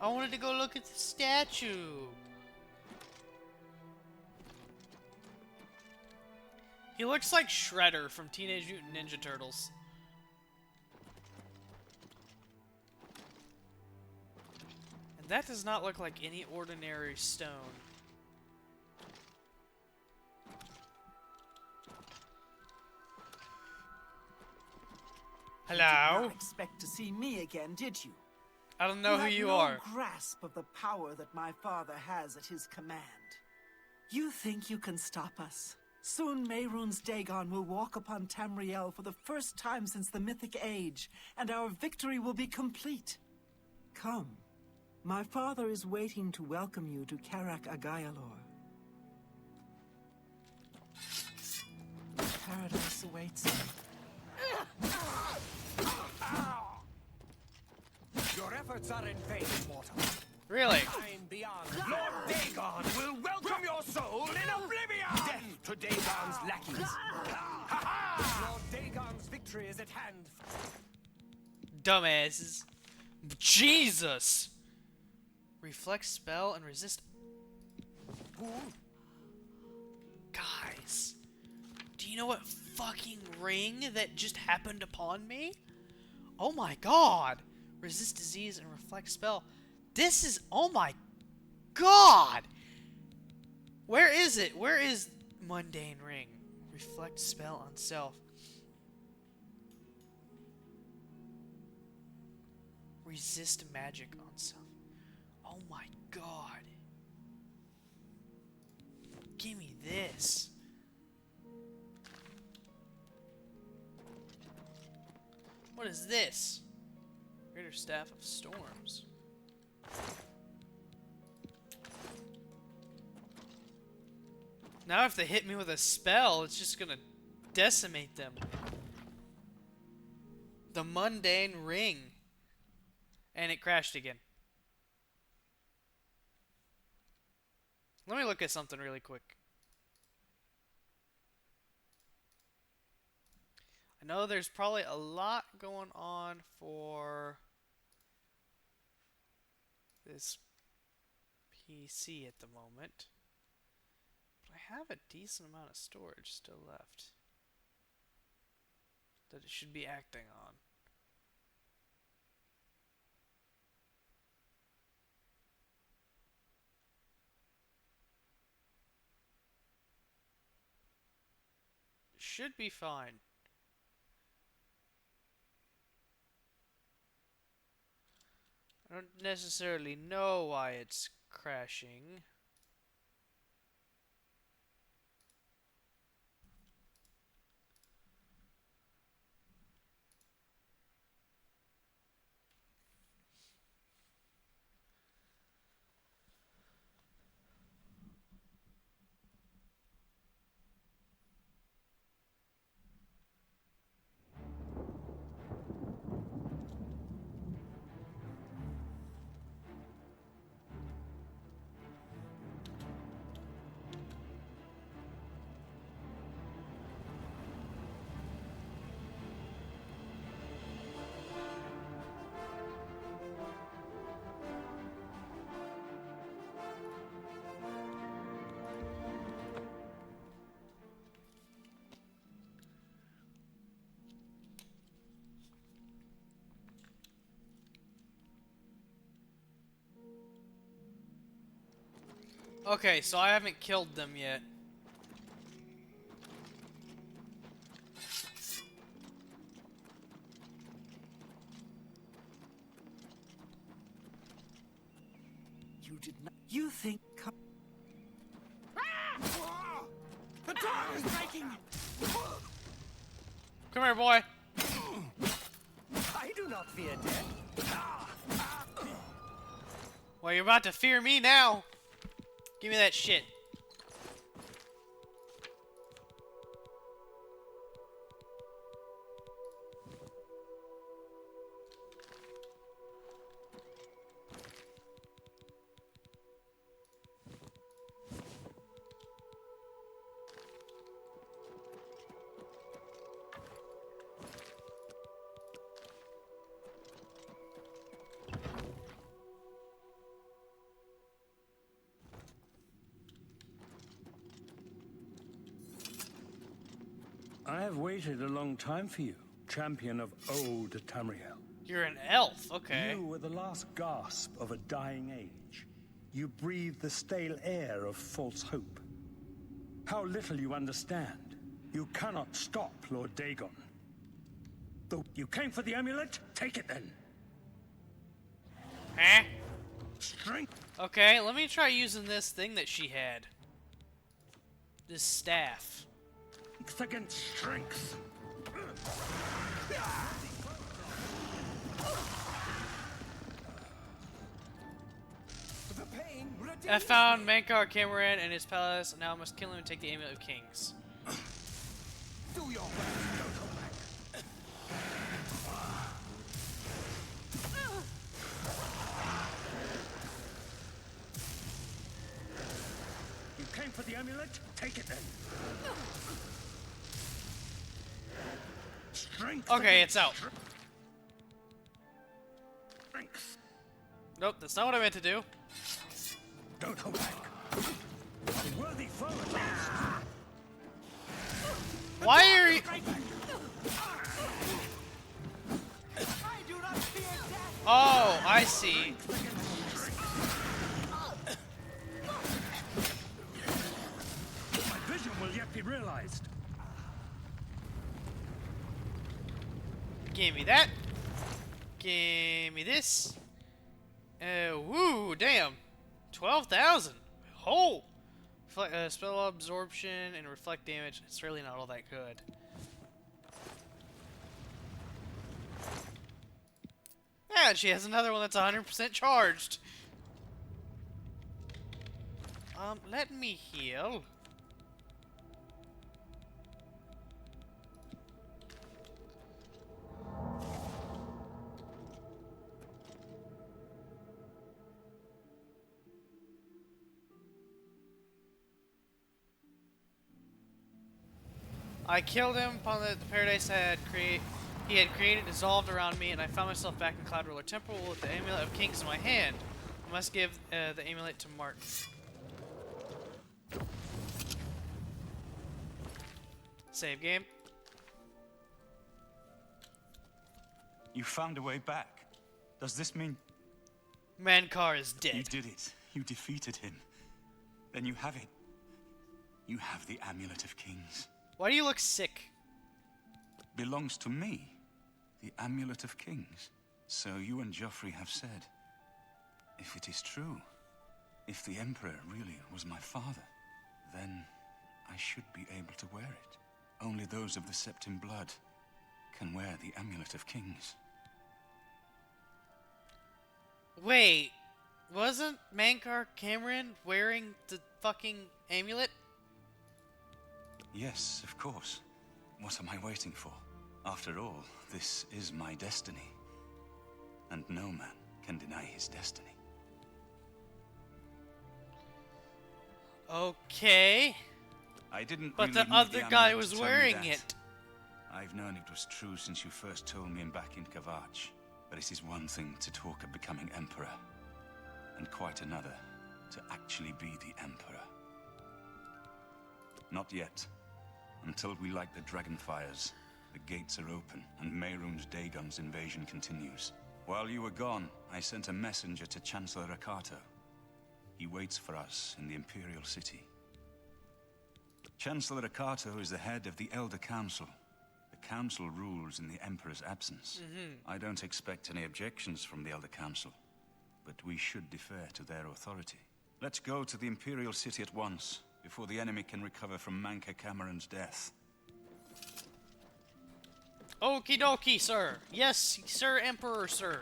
I wanted to go look at the statue. He looks like Shredder from Teenage Mutant Ninja Turtles. And that does not look like any ordinary stone. You did Hello? not expect to see me again, did you? I don't know who have you no are. grasp of the power that my father has at his command. You think you can stop us? Soon Mehrunes Dagon will walk upon Tamriel for the first time since the Mythic Age, and our victory will be complete. Come. My father is waiting to welcome you to Karak Agayalor. Paradise awaits you. Your efforts are in vain, mortal. Really? Time beyond. Lord Dagon will welcome your soul in oblivion! Death to Dagon's lackeys. Lord Dagon's victory is at hand. Dumbasses. Jesus! Reflect spell and resist. Guys, do you know what fucking ring that just happened upon me? Oh my god! Resist disease and reflect spell. This is, oh my god! Where is it? Where is mundane ring? Reflect spell on self. Resist magic on self. Oh my god. Give me this. What is this? Greater Staff of Storms. Now if they hit me with a spell, it's just gonna decimate them. The Mundane Ring. And it crashed again. Let me look at something really quick. I know there's probably a lot going on for this PC at the moment. But I have a decent amount of storage still left that it should be acting on. Should be fine. I don't necessarily know why it's crashing. Okay, so I haven't killed them yet. You did not. You think. The door is breaking! Come here, boy. I do not fear death. Well, you're about to fear me now. Give me that shit. I have waited a long time for you, champion of old Tamriel. You're an elf, okay. You were the last gasp of a dying age. You breathed the stale air of false hope. How little you understand. You cannot stop Lord Dagon. You came for the amulet? Take it then. Huh? Strength. Okay, let me try using this thing that she had. This staff. Strength against strength. I found Mankar Cameron and his palace. Now I must kill him and take the Amulet of Kings. Do your best. You came for the amulet? Take it then. Strength. Okay, it's out. Strength. Nope, that's not what I meant to do. Don't hold back. A worthy foe at last. Why are you... Oh, I see. My vision will yet be realized. Give me that. Give me this. Woo, damn. 12,000. Oh! Spell absorption and reflect damage. It's really not all that good. Yeah, she has another one that's 100% charged. Let me heal. I killed him upon the paradise he had created dissolved around me, and I found myself back in Cloud Ruler Temple with the Amulet of Kings in my hand. I must give the amulet to Martin. Save game. You found a way back. Does this mean... Mankar is dead. You did it. You defeated him. Then you have it. You have the Amulet of Kings. Why do you look sick? Belongs to me. The Amulet of Kings. So you and Joffrey have said. If it is true, if the Emperor really was my father, then I should be able to wear it. Only those of the Septim blood can wear the Amulet of Kings. Wait, wasn't Mankar Cameron wearing the fucking amulet? Yes, of course. What am I waiting for? After all, this is my destiny. And no man can deny his destiny. Okay. I didn't But really the need other the guy amulet was to tell me wearing that. it. I've known it was true since you first told me back in Kavach. But it is one thing to talk of becoming Emperor, and quite another to actually be the Emperor. Not yet. Until we light the Dragonfires, the gates are open, and Mehrunes Dagon's invasion continues. While you were gone, I sent a messenger to Chancellor Rakato. He waits for us in the Imperial City. Chancellor Rakato is the head of the Elder Council. The Council rules in the Emperor's absence. I don't expect any objections from the Elder Council, but we should defer to their authority. Let's go to the Imperial City at once, before the enemy can recover from Mankar Cameron's death. Okie dokie, sir. Yes, sir, Emperor, sir.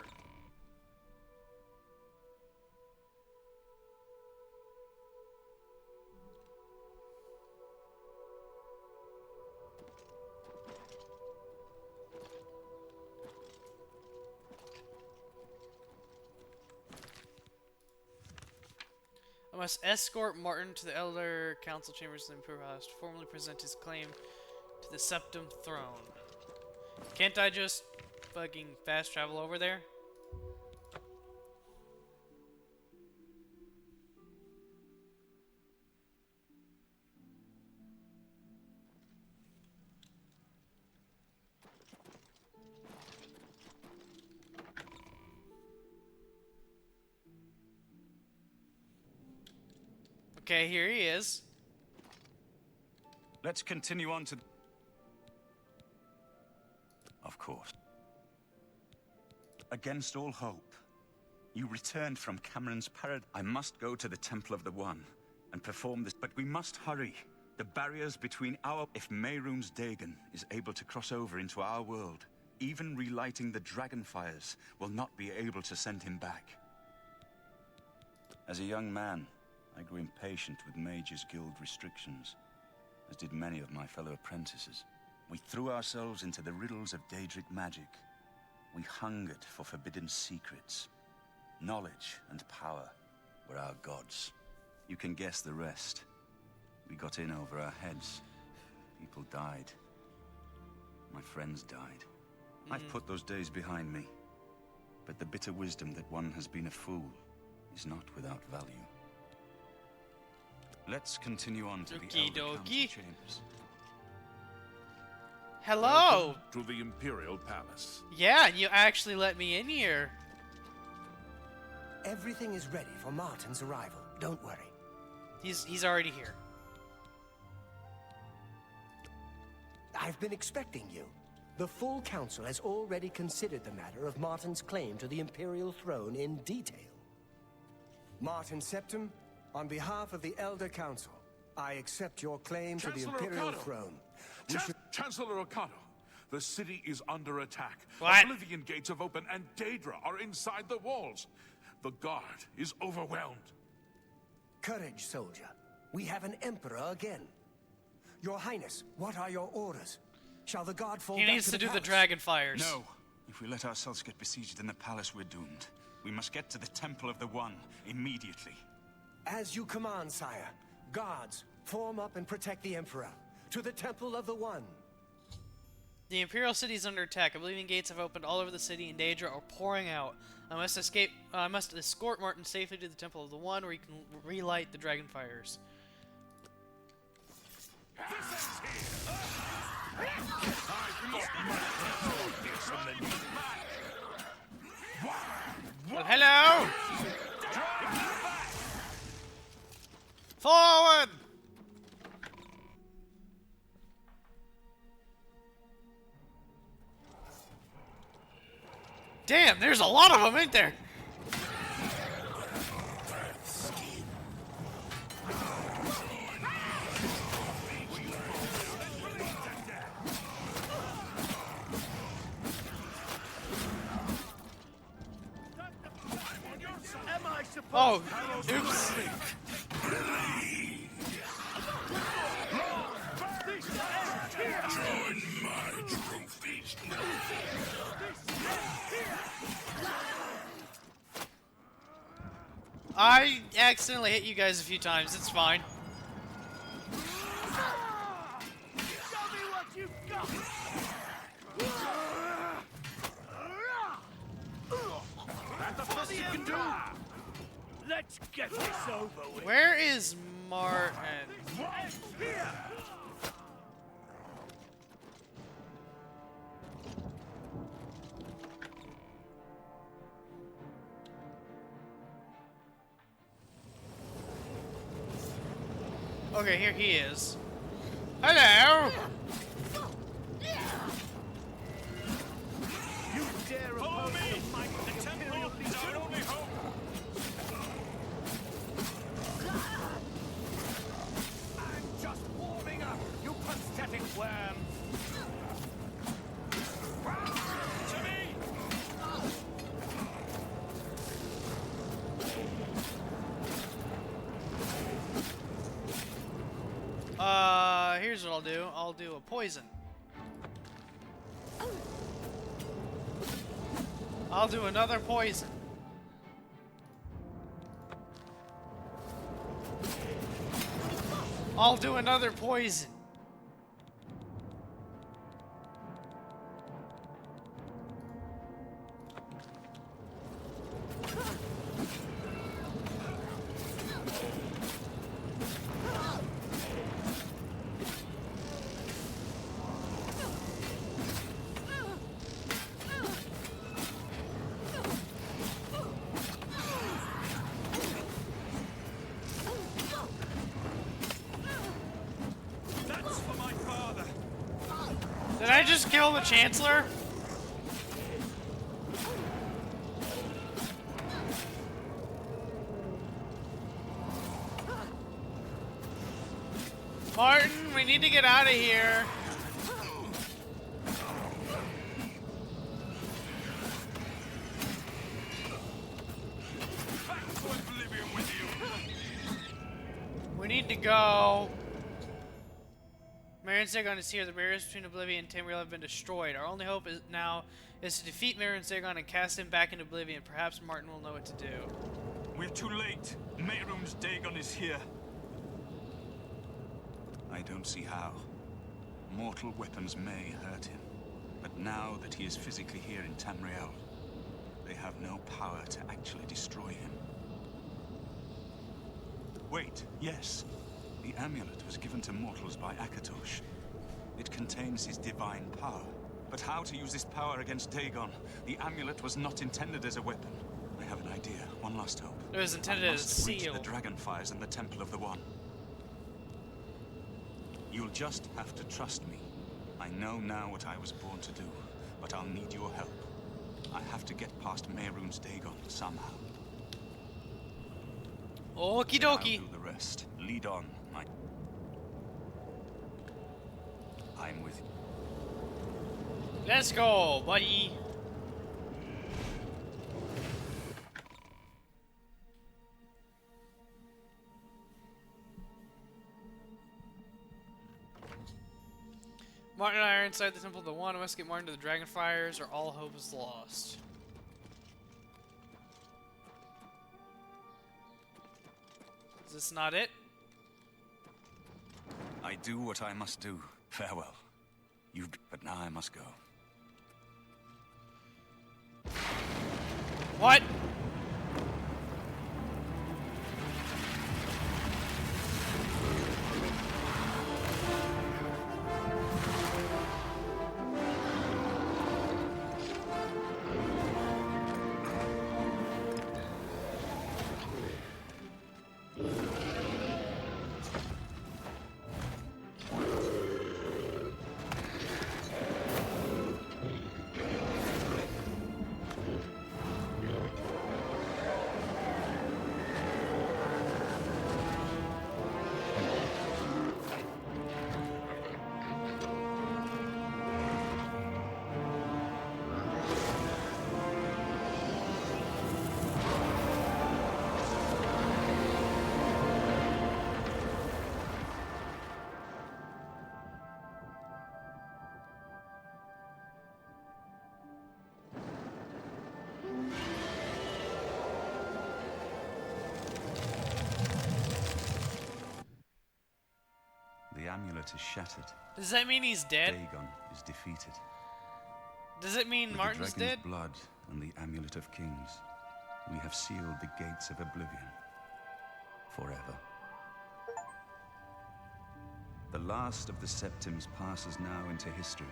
I must escort Martin to the Elder Council chambers in the Imperial House to formally present his claim to the Septim Throne. Can't I just fucking fast travel over there? Okay, here he is. Let's continue on to... Of course. against all hope. You returned from Cameron's paradise. I must go to the Temple of the One and perform this, but we must hurry. The barriers between our... If Mehrunes Dagon is able to cross over into our world, even relighting the dragon fires will not be able to send him back. As a young man, I grew impatient with Mages Guild restrictions, as did many of my fellow apprentices. We threw ourselves into the riddles of Daedric magic. We hungered for forbidden secrets. Knowledge and power were our gods. You can guess the rest. We got in over our heads. People died. My friends died. I've put those days behind me. But the bitter wisdom that one has been a fool is not without value. Let's continue on to the Okie Elder Council dokie. chambers. Hello! To the Imperial Palace. Yeah, you actually let me in here. Everything is ready for Martin's arrival. Don't worry. He's already here. I've been expecting you. The full council has already considered the matter of Martin's claim to the Imperial throne in detail. Martin Septim, on behalf of the Elder Council, I accept your claim to the Chancellor Imperial Okado. throne. Chancellor Okado, the city is under attack. What? Oblivion gates have opened and Daedra are inside the walls. The guard is overwhelmed. Courage, soldier. We have an emperor again. Your Highness, what are your orders? Shall the guard fall He back needs to the do the palace? dragon fires. No. If we let ourselves get besieged in the palace, we're doomed. We must get to the Temple of the One immediately. As you command, sire. Guards, form up and protect the emperor. To the Temple of the One. The Imperial City is under attack. Oblivion gates have opened all over the city, and Daedra are pouring out. I must escort Martin safely to the Temple of the One, where he can relight the dragon fires. Well, hello! Forward! Damn, there's a lot of them, ain't there? Oh, oops. Join my trophies. I accidentally hit you guys a few times. It's fine. Let's get this over with. Where is Martin? Okay, here he is. Hello! You dare oppose the might of the Imperial Is our only hope. I'm just warming up, you pathetic worm. To me! Here's what I'll do. I'll do a poison. I'll do another poison. I'll do another poison. That's for my father. Did I just kill the Chancellor? Martin, we need to get out of here. Back to oblivion with you. We need to go. Marin Zagon is here. The barriers between Oblivion and Tamriel have been destroyed. Our only hope now is to defeat Marin Zagon and cast him back into Oblivion. Perhaps Martin will know what to do. We're too late. Mehrunes Dagon is here. I don't see how. Mortal weapons may hurt him, but now that he is physically here in Tamriel, they have no power to actually destroy him. Wait, yes. The amulet was given to mortals by Akatosh. It contains his divine power. But how to use this power against Dagon? The amulet was not intended as a weapon. I have an idea. One last hope. It was intended as a seal. The Dragonfires and the Temple of the One. You'll just have to trust me. I know now what I was born to do, but I'll need your help. I have to get past Mehrunes Dagon somehow. Okie dokie. I'll do the rest. Lead on, my... I'm with you. Let's go, buddy. Martin and I are inside the Temple of the One. We must get Martin to the Dragonfires or all hope is lost. Is this not it? I do what I must do. Farewell. But now I must go. What? The amulet is shattered. Does that mean he's dead? Dagon is defeated. Does it mean With Martin's the dragon's dead? blood and the amulet of kings, we have sealed the gates of oblivion forever. The last of the Septims passes now into history.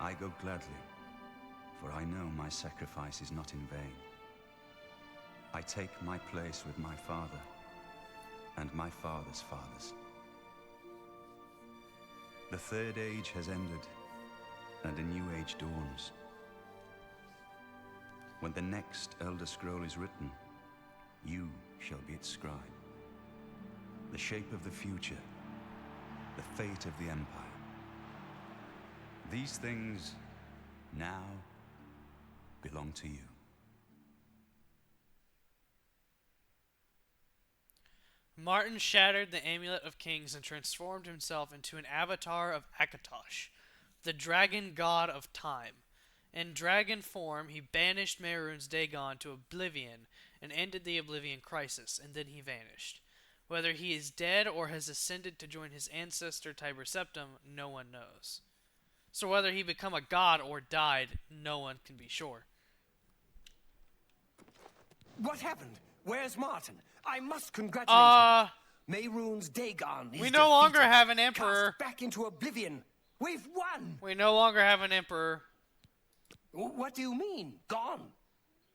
I go gladly, for I know my sacrifice is not in vain. I take my place with my father and my father's fathers. The Third Age has ended, and a new age dawns. When the next Elder Scroll is written, you shall be its scribe. The shape of the future, the fate of the Empire. These things now belong to you. Martin shattered the Amulet of Kings and transformed himself into an avatar of Akatosh, the dragon god of time. In dragon form, he banished Mehrunes Dagon to Oblivion and ended the Oblivion Crisis, and then he vanished. Whether he is dead or has ascended to join his ancestor Tiber Septim, no one knows. So whether he become a god or died, no one can be sure. What happened? Where's Martin? I must congratulate him. Mehrunes Dagon is we no longer defeated. have an emperor. Cast back into oblivion. We've won. We no longer have an emperor. What do you mean, gone?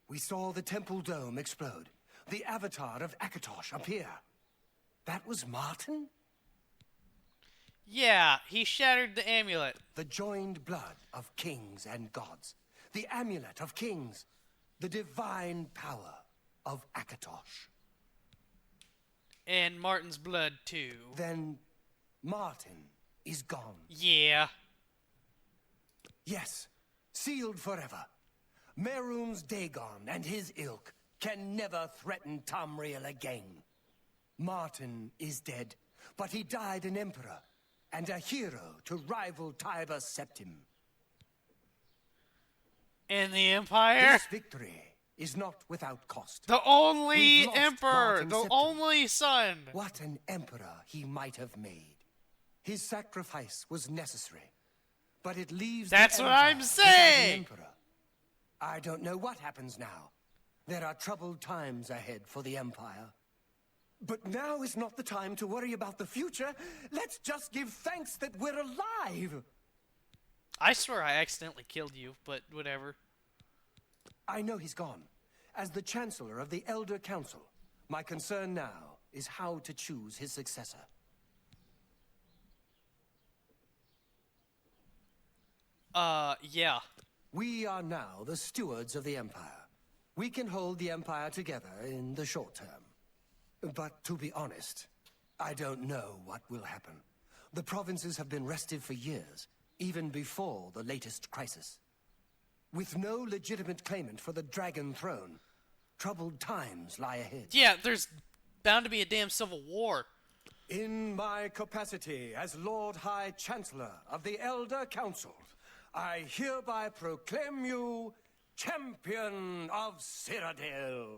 We saw the temple dome explode. The avatar of Akatosh appear. That was Martin? Yeah, he shattered the amulet. The joined blood of kings and gods. The amulet of kings. The divine power of Akatosh. And Martin's blood, too. Then Martin is gone. Yeah. Yes, sealed forever. Mehrunes Dagon and his ilk can never threaten Tamriel again. Martin is dead, but he died an emperor and a hero to rival Tiber Septim. And the Empire? This victory is not without cost. The only We've lost emperor! Martin The Septim. only son! What an emperor he might have made. His sacrifice was necessary, but it leaves That's the what empire I'm without saying! an emperor. I don't know what happens now. There are troubled times ahead for the Empire. But now is not the time to worry about the future. Let's just give thanks that we're alive. I swear I accidentally killed you, but whatever. I know he's gone. As the Chancellor of the Elder Council, my concern now is how to choose his successor. Yeah. We are now the stewards of the Empire. We can hold the Empire together in the short term. But to be honest, I don't know what will happen. The provinces have been restive for years, even before the latest crisis. With no legitimate claimant for the Dragon Throne, troubled times lie ahead. Yeah, there's bound to be a damn civil war. In my capacity as Lord High Chancellor of the Elder Council, I hereby proclaim you Champion of Cyrodiil.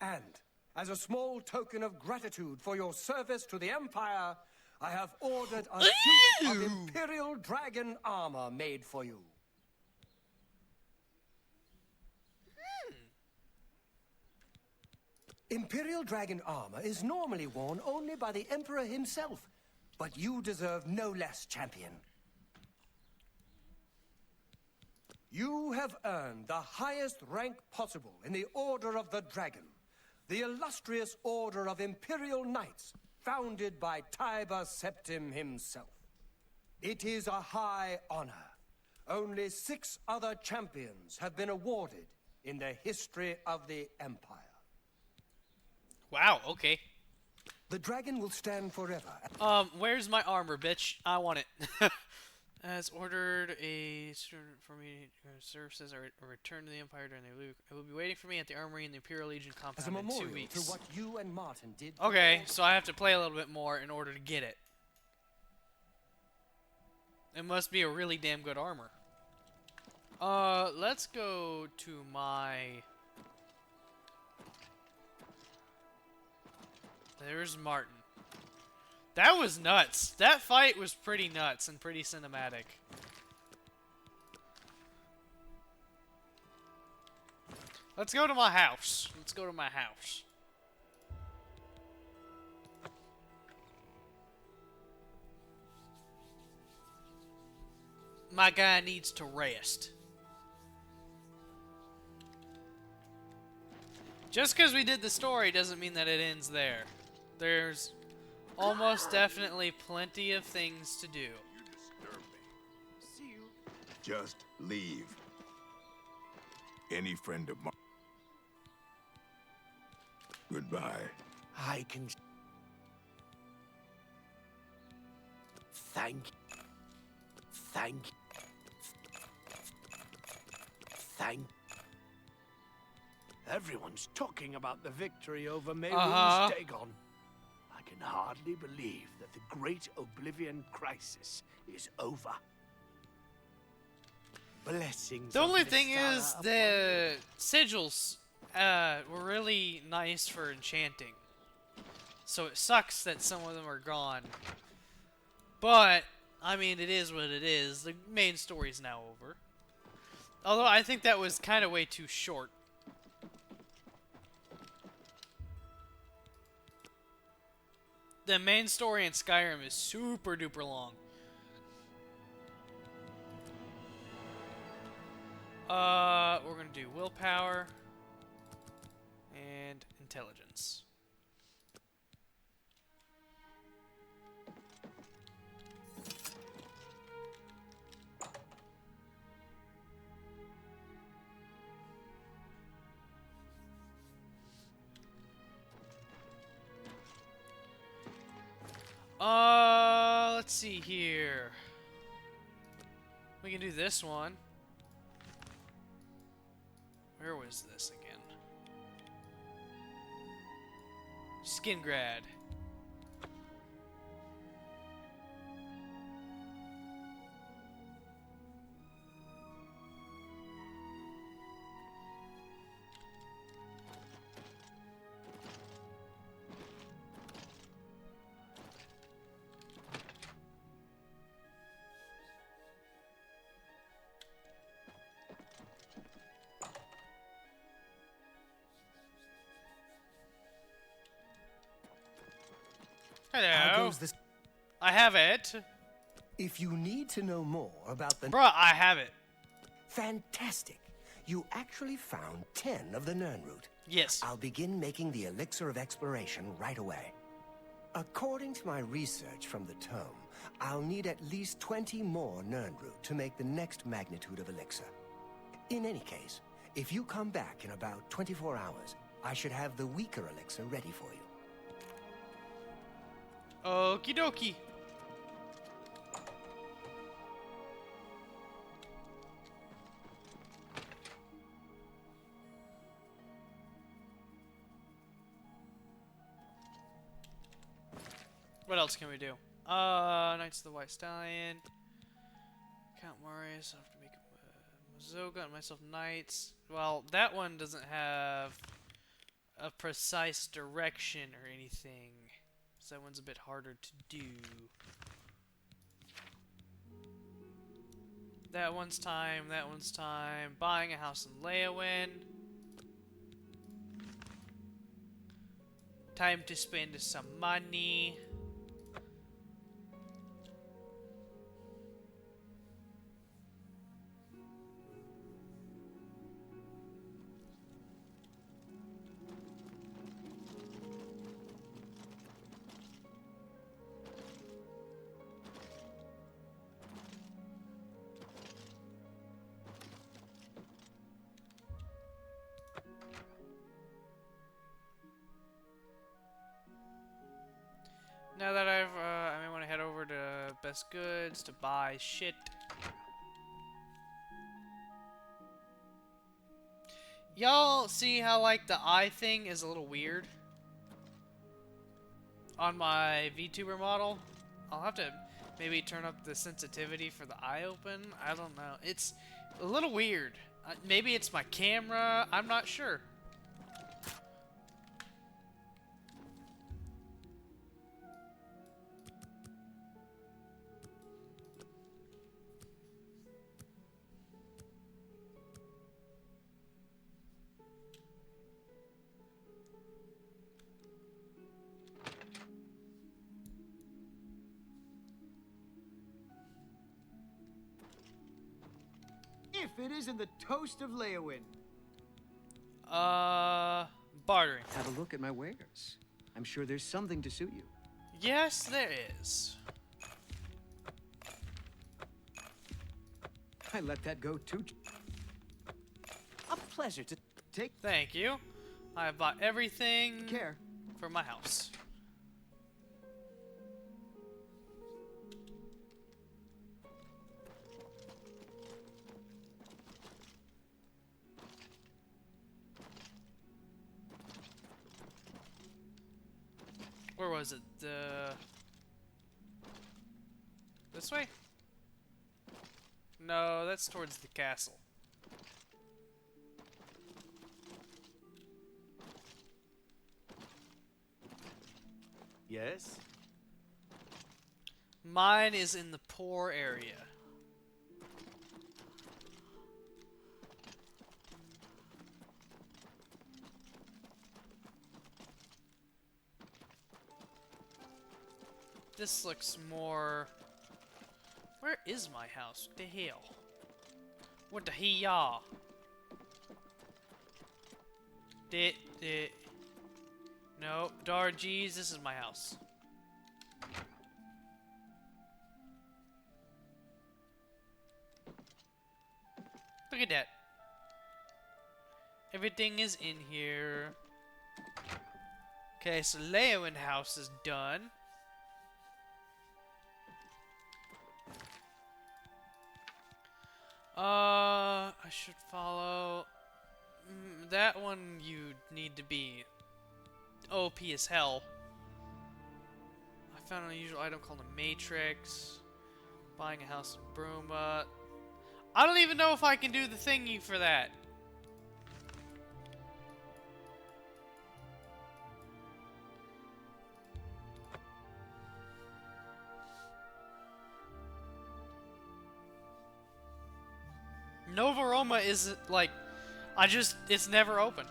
And, as a small token of gratitude for your service to the Empire, I have ordered a suit of Imperial Dragon armor made for you. Imperial Dragon armor is normally worn only by the Emperor himself, but you deserve no less, champion. You have earned the highest rank possible in the Order of the Dragon, the illustrious Order of Imperial Knights, founded by Tiber Septim himself. It is a high honor. Only 6 other champions have been awarded in the history of the Empire. Wow, okay. The dragon will stand forever. Where's my armor, bitch? I want it. As ordered, a student for me services are returned to the Empire during the loop. It will be waiting for me at the armory in the Imperial Legion As a compound in 2 memorial weeks. to what you and Martin did. Okay, so I have to play a little bit more in order to get it. It must be a really damn good armor. Let's go to my... There's Martin. That was nuts. That fight was pretty nuts and pretty cinematic. Let's go to my house. Let's go to my house. My guy needs to rest. Just because we did the story doesn't mean that it ends there. There's almost definitely plenty of things to do. You disturb me. See you. Just leave. Any friend of mine. Goodbye. I can... Thank... Everyone's talking about the victory over Mehrunes Dagon. I can hardly believe that the great Oblivion crisis is over. Blessings. The of only thing Mystara is upon the sigils were really nice for enchanting. So it sucks that some of them are gone. But, I mean, it is what it is. The main story's now over. Although I think that was kind of way too short. The main story in Skyrim is super duper long. We're gonna do willpower and intelligence. Let's see here. We can do this one. Where was this again? Skingrad. How Hello. goes this? I have it. If you need to know more about the... Bruh, I have it. Fantastic. You actually found 10 of the Nirnroot. Yes. I'll begin making the Elixir of Exploration right away. According to my research from the tome, I'll need at least 20 more Nirnroot to make the next magnitude of Elixir. In any case, if you come back in about 24 hours, I should have the weaker Elixir ready for you. Okie dokie. What else can we do? Knights of the White Stallion. Count Marius. I have to make Mazoga and myself knights. Well, that one doesn't have a precise direction or anything. So that one's a bit harder to do. That one's time, that one's time. Buying a house in Leowin. Time to spend some money. Now that I may want to head over to Best Goods to buy shit. Y'all see how, like, the eye thing is a little weird? On my VTuber model? I'll have to maybe turn up the sensitivity for the eye open. I don't know. It's a little weird. Maybe it's my camera. I'm not sure. If it isn't the toast of Leowin. Bartering. Have a look at my wares. I'm sure there's something to suit you. Yes, there is. I let that go too. A pleasure to take. Thank you. I have bought everything Care. for my house. Where was it? This way? No, that's towards the castle. Yes? Mine is in the poor area. This looks more... Where is my house? What the hell? What the hell? No, Darjeez, this is my house. Look at that. Everything is in here. Okay, so Leowin house is done. I should follow. That one you need to be OP as hell. I found an unusual item called a Matrix. Buying a house in Bruma. I don't even know if I can do the thingy for that. Nova Roma is like, it's never open.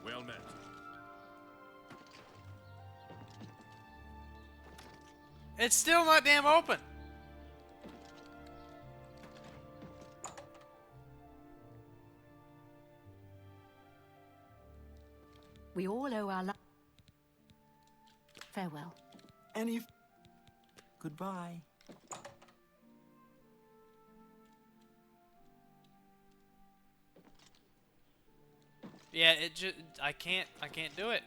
Well met. It's still not damn open. We all owe our farewell. Goodbye. Yeah, I can't do it.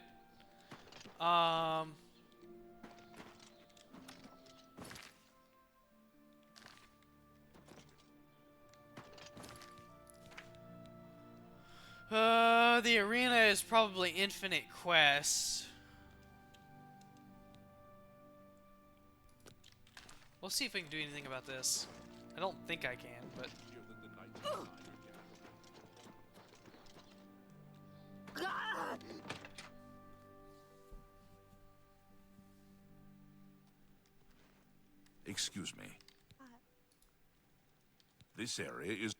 The arena is probably infinite quests. We'll see if we can do anything about this. I don't think I can, but... Excuse me. This area is...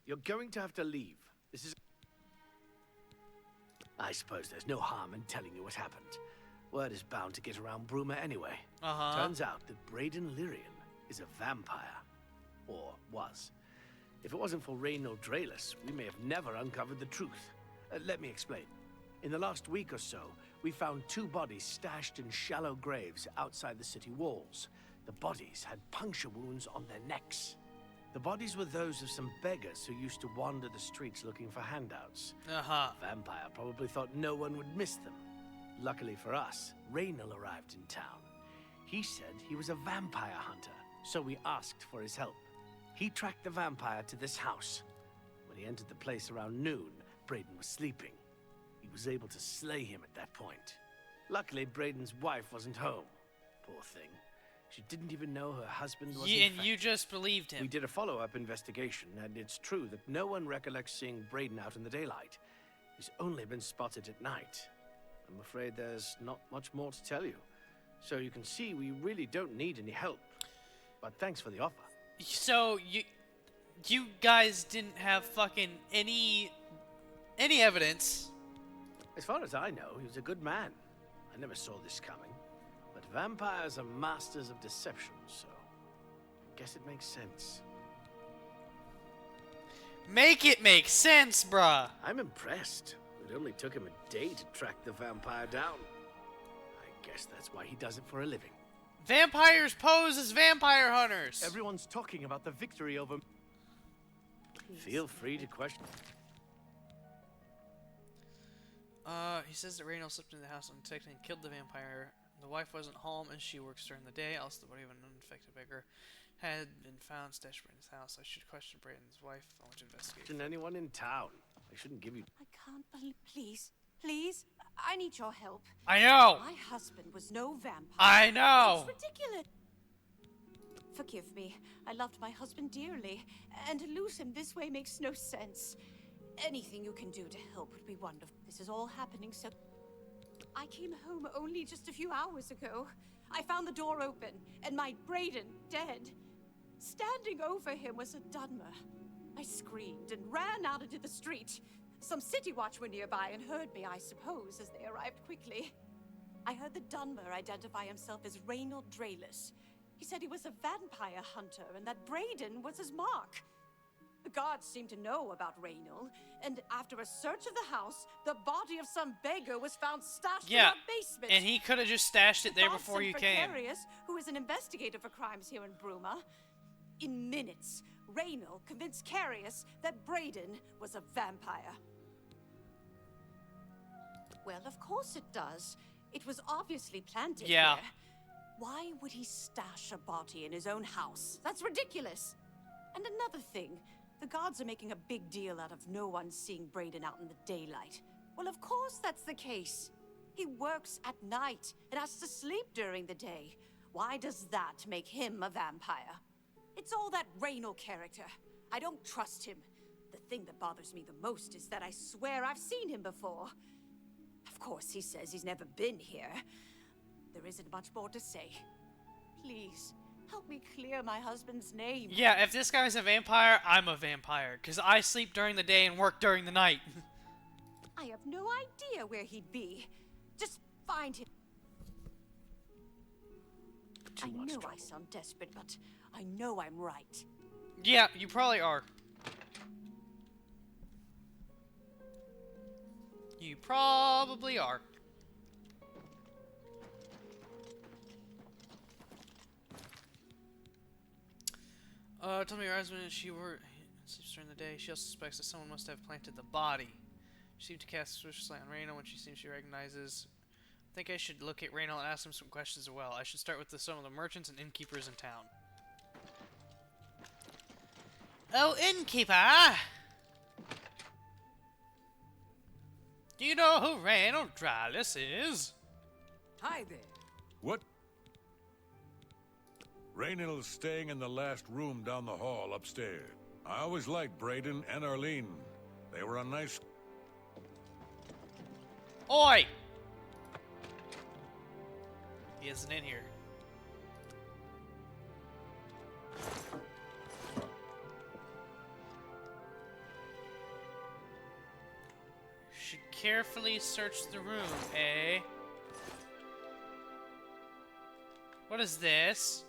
You're going to have to leave. This is... I suppose there's no harm in telling you what happened. Word is bound to get around Bruma anyway. Turns out that Braden Lyrian is a vampire. Or was. If it wasn't for Reynold Draelus, we may have never uncovered the truth. Let me explain. In the last week or so, we found 2 bodies stashed in shallow graves outside the city walls. The bodies had puncture wounds on their necks. The bodies were those of some beggars who used to wander the streets looking for handouts. The vampire probably thought no one would miss them. Luckily for us, Raynal arrived in town. He said he was a vampire hunter, so we asked for his help. He tracked the vampire to this house. When he entered the place around noon, Braden was sleeping. He was able to slay him at that point. Luckily, Braden's wife wasn't home. Poor thing. She didn't even know her husband was infected. And you just believed him. We did a follow-up investigation, and it's true that no one recollects seeing Braden out in the daylight. He's only been spotted at night. I'm afraid there's not much more to tell you. So you can see we really don't need any help. But thanks for the offer. So you guys didn't have fucking any evidence. As far as I know, he was a good man. I never saw this coming. But vampires are masters of deception, so I guess it makes sense. Make it make sense, bruh. I'm impressed. It only took him a day to track the vampire down. I guess that's why he does it for a living. Vampires pose as vampire hunters. Everyone's talking about the victory over... Feel free to question. He says that Raynal slipped into the house undetected and killed the vampire. The wife wasn't home and she works during the day. Also, the body of an uninfected beggar had been found stashed in Braden's house. I should question Braden's wife. I want to investigate. Isn't anyone in town? I shouldn't give you... I can't believe... Please, I need your help. I know! My husband was no vampire. I know! It's ridiculous. Forgive me. I loved my husband dearly, and to lose him this way makes no sense. Anything you can do to help would be wonderful. This is all happening so... I came home only just a few hours ago. I found the door open, and my Braden dead. Standing over him was a Dunmer. I screamed and ran out into the street. Some city watch were nearby and heard me, I suppose, as they arrived quickly. I heard the Dunmer identify himself as Reynold Draelus. He said he was a vampire hunter and that Braden was his mark. The guards seemed to know about Reynold, and after a search of the house, the body of some beggar was found stashed in our basement. And he could have just stashed it there before you came. Carius, who is an investigator for crimes here in Bruma. In minutes, Reynold convinced Carius that Braden was a vampire. Well, of course it does. It was obviously planted Yeah. here. Why would he stash a body in his own house? That's ridiculous. And another thing, the guards are making a big deal out of no one seeing Brayden out in the daylight. Well, of course that's the case. He works at night and has to sleep during the day. Why does that make him a vampire? It's all that Raynor character. I don't trust him. The thing that bothers me the most is that I swear I've seen him before. Of course, he says he's never been here. There isn't much more to say. Please, help me clear my husband's name. Yeah, if this guy's a vampire, I'm a vampire. Because I sleep during the day and work during the night. I have no idea where he'd be. Just find him. I know I sound desperate, but I know I'm right. Yeah, you probably are. You probably are. Tell me your husband she sleeps during the day. She also suspects that someone must have planted the body. She seemed to cast a suspicious light on Reyna when she seems she recognizes. I think I should locate Reyna and ask him some questions as well. I should start with some of the merchants and innkeepers in town. Oh, innkeeper! Do you know who Reynold Dralis is? Hi there. What? Raynill's staying in the last room down the hall upstairs. I always liked Brayden and Arlene. They were a nice... Oi! He isn't in here. Should carefully search the room, eh? What is this?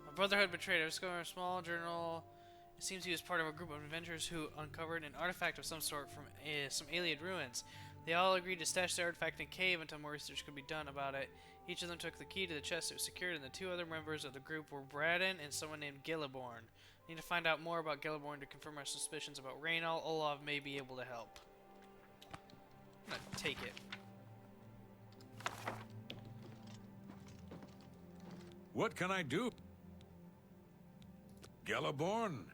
A brotherhood betrayed. I discovered a small journal. It seems he was part of a group of adventurers who uncovered an artifact of some sort from some alien ruins. They all agreed to stash the artifact in a cave until more research could be done about it. Each of them took the key to the chest it was secured, and the two other members of the group were Braden and someone named Gilliborn. Need to find out more about Gilliborn to confirm our suspicions about Reynald. Olaf may be able to help. I'm gonna take it. What can I do? Gilliborn?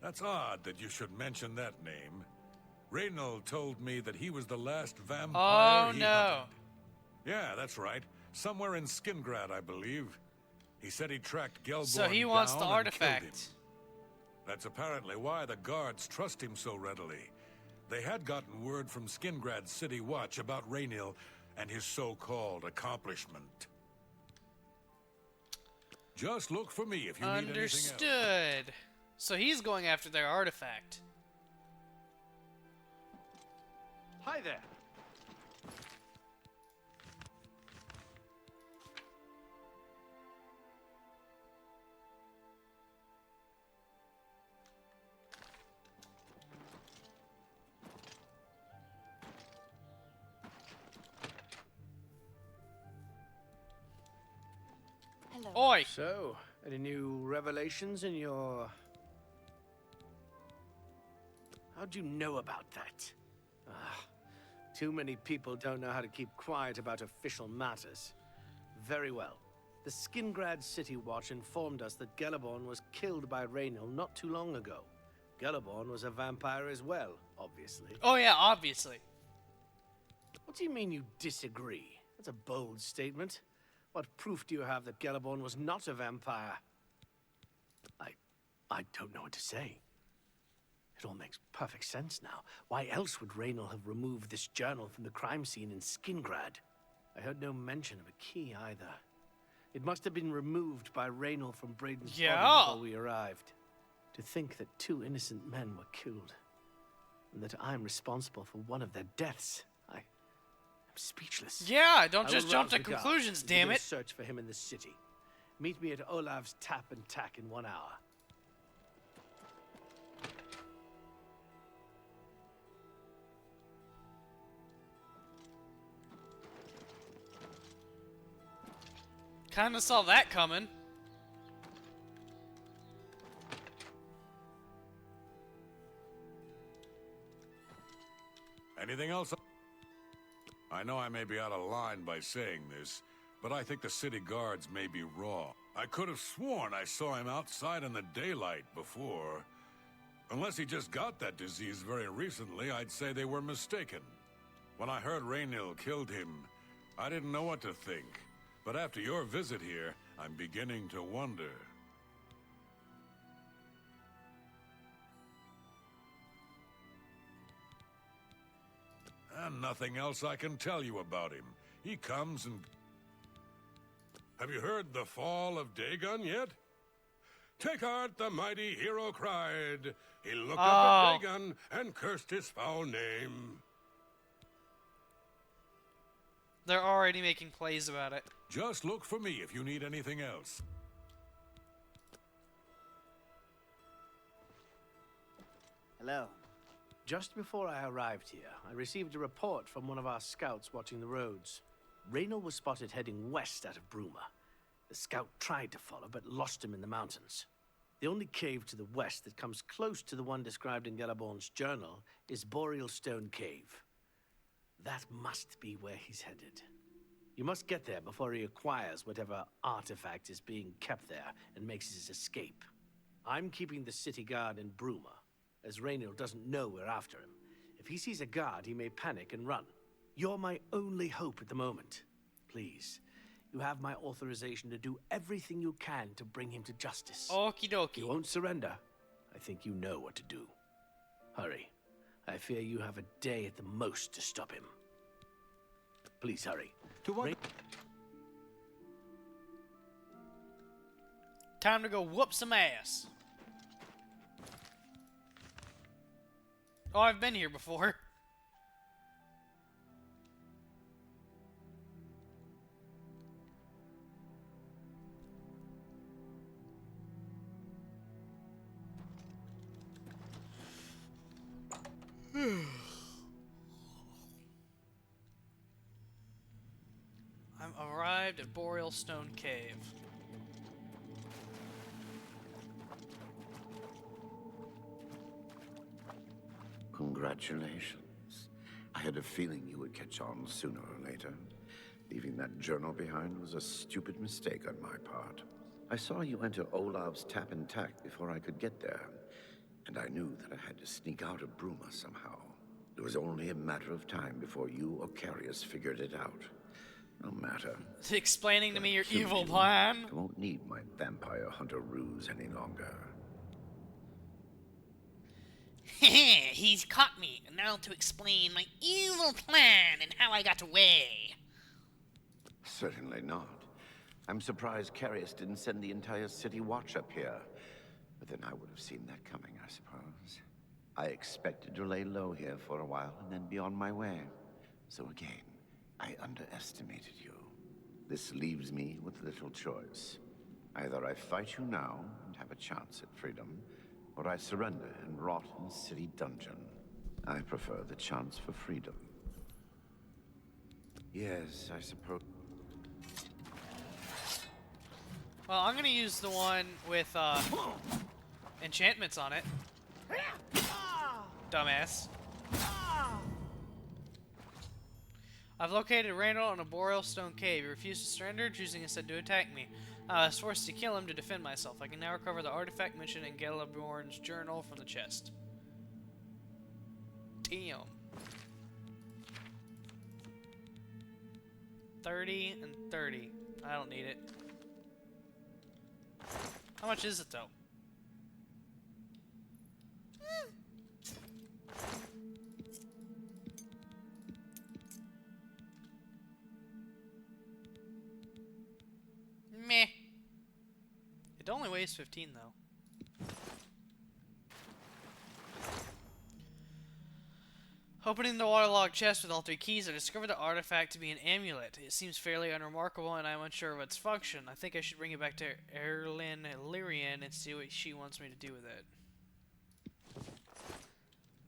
That's odd that you should mention that name. Reynald told me that he was the last vampire he hunted. Yeah, that's right. Somewhere in Skingrad, I believe. He said he tracked Gilliborn So he wants the down and killed him. artifact. That's apparently why the guards trust him so readily. They had gotten word from Skingrad's City Watch about Raynil and his so-called accomplishment. Just look for me if you need anything else. Understood. So he's going after their artifact. Hi there. Hello. Oi! So, any new revelations in your... How'd you know about that? Too many people don't know how to keep quiet about official matters. Very well. The Skingrad City Watch informed us that Gilliborn was killed by Raynil not too long ago. Gilliborn was a vampire as well, obviously. Oh yeah, obviously. What do you mean you disagree? That's a bold statement. What proof do you have that Gilliborn was not a vampire? I don't know what to say. It all makes perfect sense now. Why else would Raynil have removed this journal from the crime scene in Skingrad? I heard no mention of a key either. It must have been removed by Raynil from Brayden's body before we arrived. To think that two innocent men were killed, and that I'm responsible for one of their deaths. I'm speechless. Yeah, don't just jump to conclusions, damn it. Search for him in the city. Meet me at Olav's Tap and Tack in 1 hour. Kinda saw that coming. Anything else? I know I may be out of line by saying this, but I think the city guards may be wrong. I could have sworn I saw him outside in the daylight before. Unless he just got that disease very recently, I'd say they were mistaken. When I heard Raynil killed him, I didn't know what to think. But after your visit here, I'm beginning to wonder. And nothing else I can tell you about him. He comes and... Have you heard the fall of Dagon yet? Take heart, the mighty hero cried. He looked up at Dagon and cursed his foul name. They're already making plays about it. Just look for me if you need anything else. Hello. Just before I arrived here, I received a report from one of our scouts watching the roads. Raynil was spotted heading west out of Bruma. The scout tried to follow, but lost him in the mountains. The only cave to the west that comes close to the one described in Galaborn's journal is Boreal Stone Cave. That must be where he's headed. You must get there before he acquires whatever artifact is being kept there and makes his escape. I'm keeping the city guard in Bruma, as Raynil doesn't know we're after him. If he sees a guard, he may panic and run. You're my only hope at the moment. Please, you have my authorization to do everything you can to bring him to justice. Okie dokie. You won't surrender. I think you know what to do. Hurry. I fear you have a day at the most to stop him. Please hurry. To what? Time to go whoop some ass. Oh, I've been here before. I'm arrived at Boreal Stone Cave. Congratulations. I had a feeling you would catch on sooner or later. Leaving that journal behind was a stupid mistake on my part. I saw you enter Olav's tap intact before I could get there, and I knew that I had to sneak out of Bruma somehow. It was only a matter of time before you or Carius figured it out. No matter. Explaining to me your evil plan? I won't need my vampire hunter ruse any longer. He's caught me. Now to explain my evil plan and how I got away. Certainly not. I'm surprised Carius didn't send the entire city watch up here. But then I would have seen that coming, I suppose. I expected to lay low here for a while and then be on my way. So again, I underestimated you. This leaves me with little choice. Either I fight you now and have a chance at freedom, or I surrender and rot in a city dungeon. I prefer the chance for freedom. Yes, I suppose. Well, I'm gonna use the one with enchantments on it. Dumbass. I've located Randall in a Boreal Stone Cave. He refused to surrender, choosing instead to attack me. I was forced to kill him to defend myself. I can now recover the artifact mentioned in Galaborn's journal from the chest. Damn. 30 and 30. I don't need it. How much is it though? Meh. It only weighs 15 though. Opening the waterlogged chest with all 3 keys, I discovered the artifact to be an amulet. It seems fairly unremarkable, and I'm unsure of its function. I think I should bring it back to Erlin Lyrian and see what she wants me to do with it.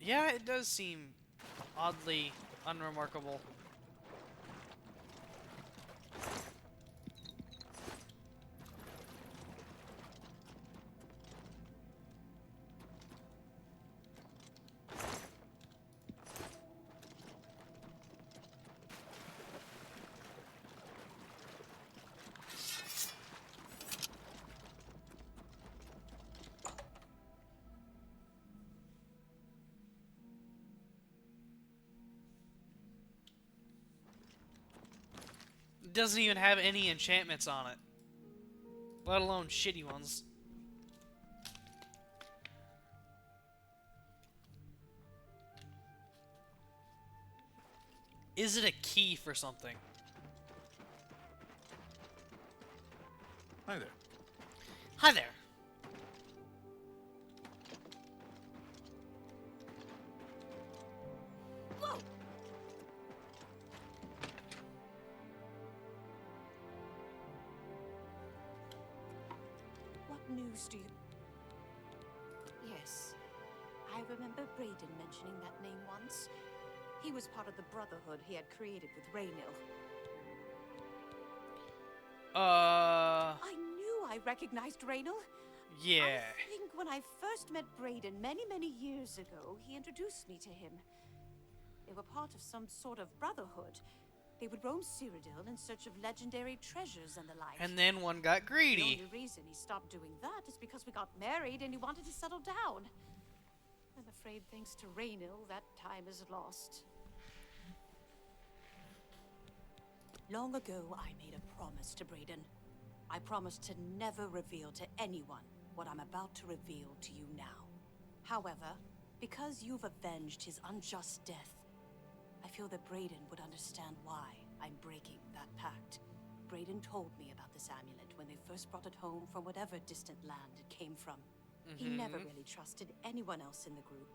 Yeah, it does seem oddly unremarkable. doesn't even have any enchantments on it. Let alone shitty ones. Is it a key for something? Hi there. Hi there. Whoa! What news do you... Yes. I remember Brayden mentioning that name once. He was part of the Brotherhood he had created with Raynil. I knew I recognized Raynil. Yeah. I think when I first met Brayden many years ago, he introduced me to him. They were part of some sort of brotherhood. They would roam Cyrodiil in search of legendary treasures and the like. And then one got greedy. The only reason he stopped doing that is because we got married and he wanted to settle down. I'm afraid thanks to Raynil, that time is lost. Long ago, I made a promise to Brayden. I promised to never reveal to anyone what I'm about to reveal to you now. However, because you've avenged his unjust death, I feel that Brayden would understand why I'm breaking that pact. Brayden told me about this amulet when they first brought it home from whatever distant land it came from. He never really trusted anyone else in the group.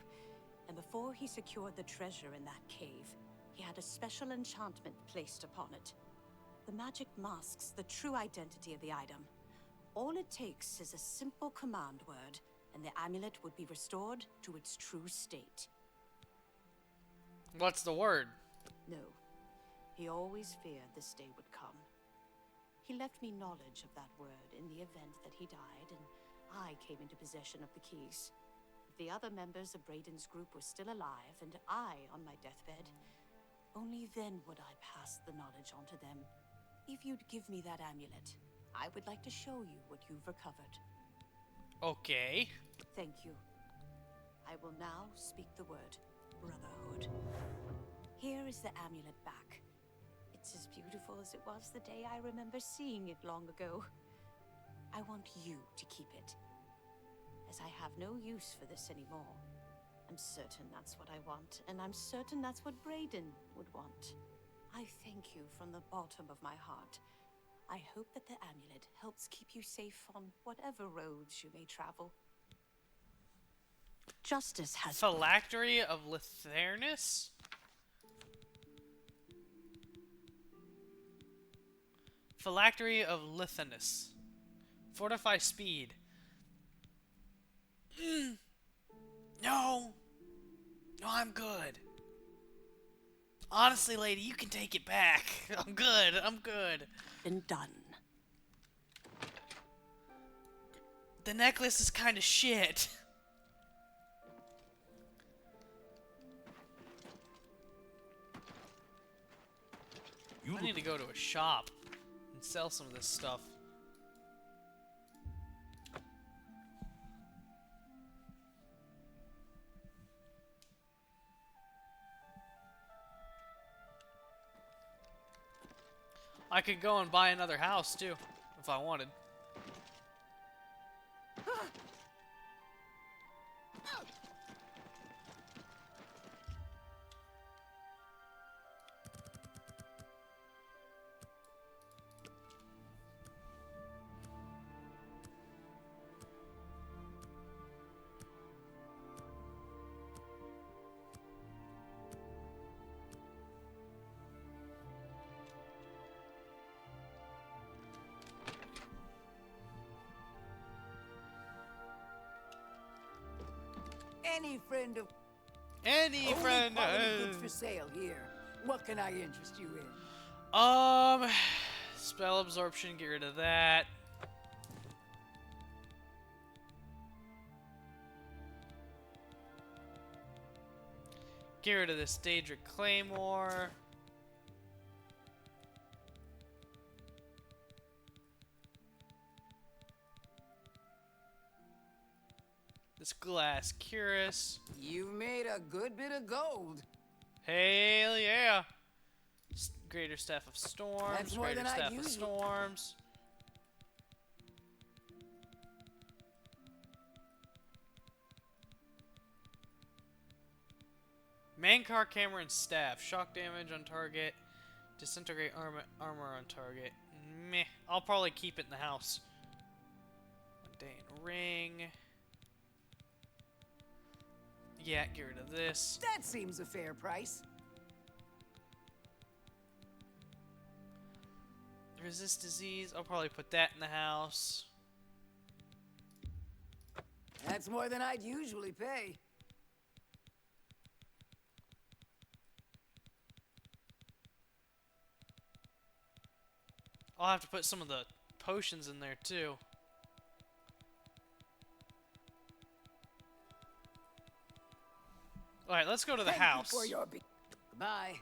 And before he secured the treasure in that cave, he had a special enchantment placed upon it. The magic masks the true identity of the item. All it takes is a simple command word, and the amulet would be restored to its true state. What's the word? No. He always feared this day would come. He left me knowledge of that word in the event that he died, and I came into possession of the keys. If the other members of Brayden's group were still alive, and I on my deathbed, only then would I pass the knowledge on to them. If you'd give me that amulet, I would like to show you what you've recovered. Okay. Thank you. I will now speak the word Brotherhood. Here is the amulet back. It's as beautiful as it was the day I remember seeing it long ago. I want you to keep it, as I have no use for this anymore. I'm certain that's what I want, and I'm certain that's what Brayden would want. I thank you from the bottom of my heart. I hope that the amulet helps keep you safe on whatever roads you may travel. Justice has... Phylactery of Lithernus? Phylactery of Lithernus. Fortify speed. No! No, I'm good. Honestly, lady, you can take it back. I'm good. I'm good. And done. The necklace is kind of shit. I need to go to a shop and sell some of this stuff. I could go and buy another house too, if I wanted. Any friend of... Any friend goods for sale here. What can I interest you in? Spell absorption, get rid of that. Get rid of this Daedric Claymore. This glass cuirass. You made a good bit of gold. Hell yeah. Greater Staff of Storms. That's more Greater than I'd Staff of usually- Storms. Mankar Cameron's Staff. Shock damage on target. Disintegrate armor on target. Meh. I'll probably keep it in the house. Mundane Ring. Yeah, get rid of this. That seems a fair price. Resist disease. I'll probably put that in the house. That's more than I'd usually pay. I'll have to put some of the potions in there too. Alright, let's go to the house. Thank you for your Goodbye.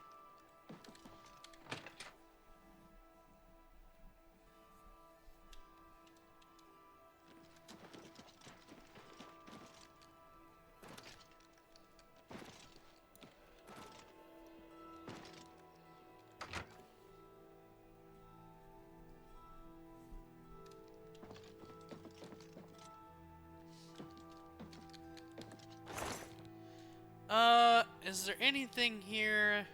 Is there anything here?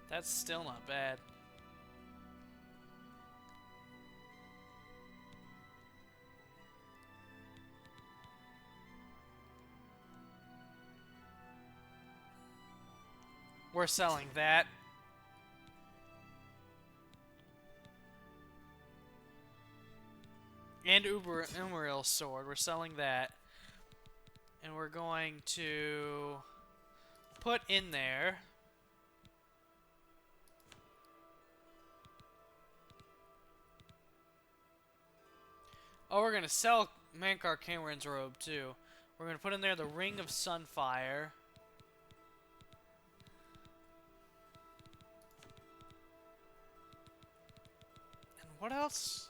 That's still not bad. We're selling that. And Umaril's sword. We're selling that. And we're going to put in there. Oh, we're going to sell Mankar Cameron's robe too. We're going to put in there the Ring of Sunfire. What else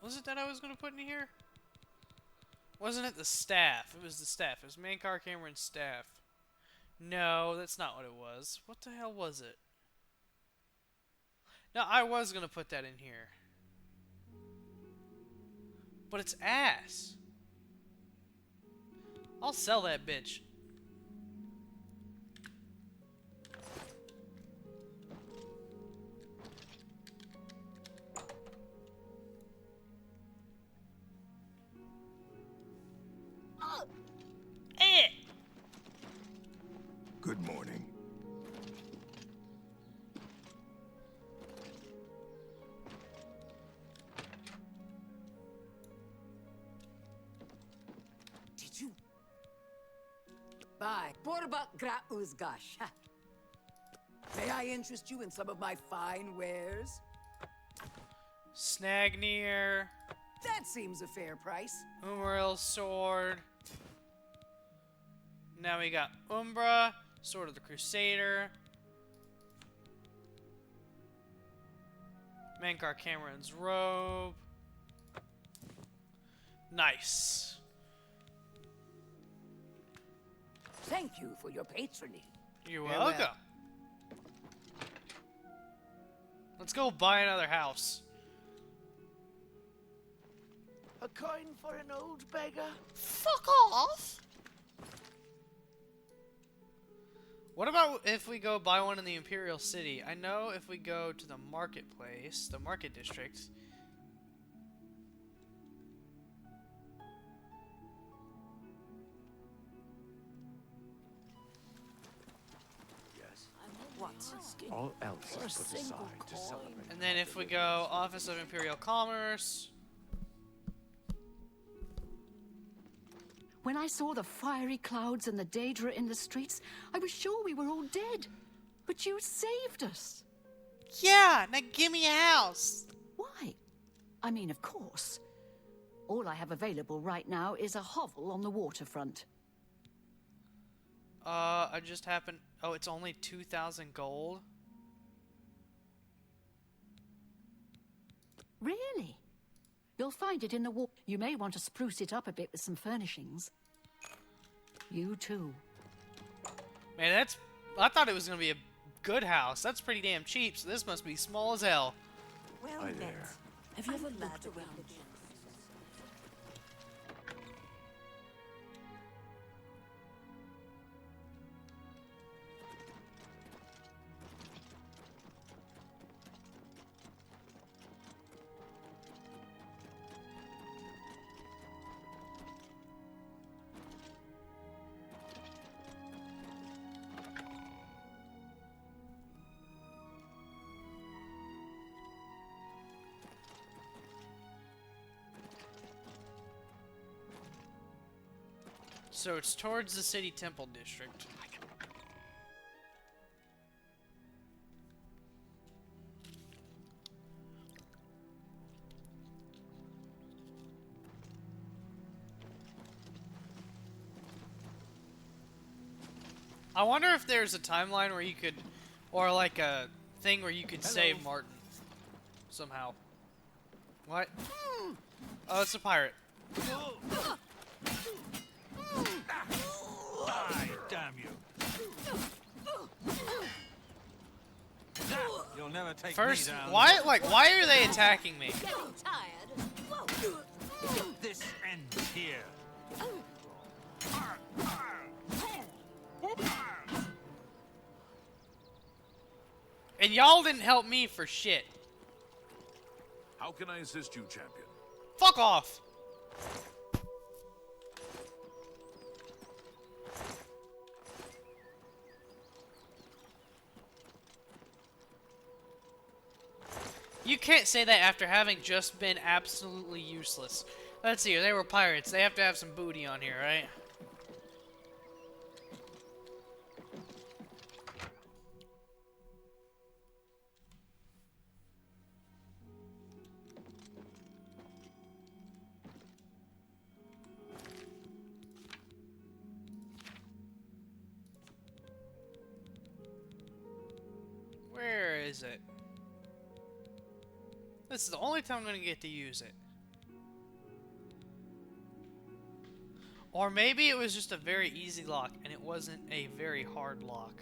was it that I was going to put in here? Wasn't it the staff? It was the staff. It was Mankar Cameron's staff. No, that's not what it was. What the hell was it? No, I was going to put that in here. But it's ass. I'll sell that bitch. Good morning. Did you? Bye. Porba gra uzgash. May I interest you in some of my fine wares? Snagnir. That seems a fair price. Umaril's sword. Now we got Umbra, Sword of the Crusader. Mankar Cameron's robe. Nice. Thank you for your patronage. You're Farewell. welcome. Let's go buy another house. A coin for an old beggar? Fuck off! What about if we go buy one in the Imperial City? I know if we go to the marketplace, the market district. Yes. What? All else is put aside to celebrate. And then if we go Office of Imperial Commerce. When I saw the fiery clouds and the Daedra in the streets, I was sure we were all dead. But you saved us. Yeah, now give me a house. Why? I mean, of course. All I have available right now is a hovel on the waterfront. I just happened. Oh, it's only 2,000 gold. Really? You'll find it in the wall. You may want to spruce it up a bit with some furnishings. You too. Man, that's... I thought it was going to be a good house. That's pretty damn cheap, so this must be small as hell. Well, Hi there. have you ever looked around? So it's towards the city temple district. I wonder if there's a timeline where you could, or like a thing where you could save Martin somehow. What? Oh, it's a pirate. Die, damn you! You'll never take First, me down. why are they attacking me? This ends here. And y'all didn't help me for shit. How can I assist you, champion? Fuck off! You can't say that after having just been absolutely useless. Let's see, they were pirates. They have to have some booty on here, right? Where is it? This is the only time I'm going to get to use it. Or maybe it was just a very easy lock and it wasn't a very hard lock.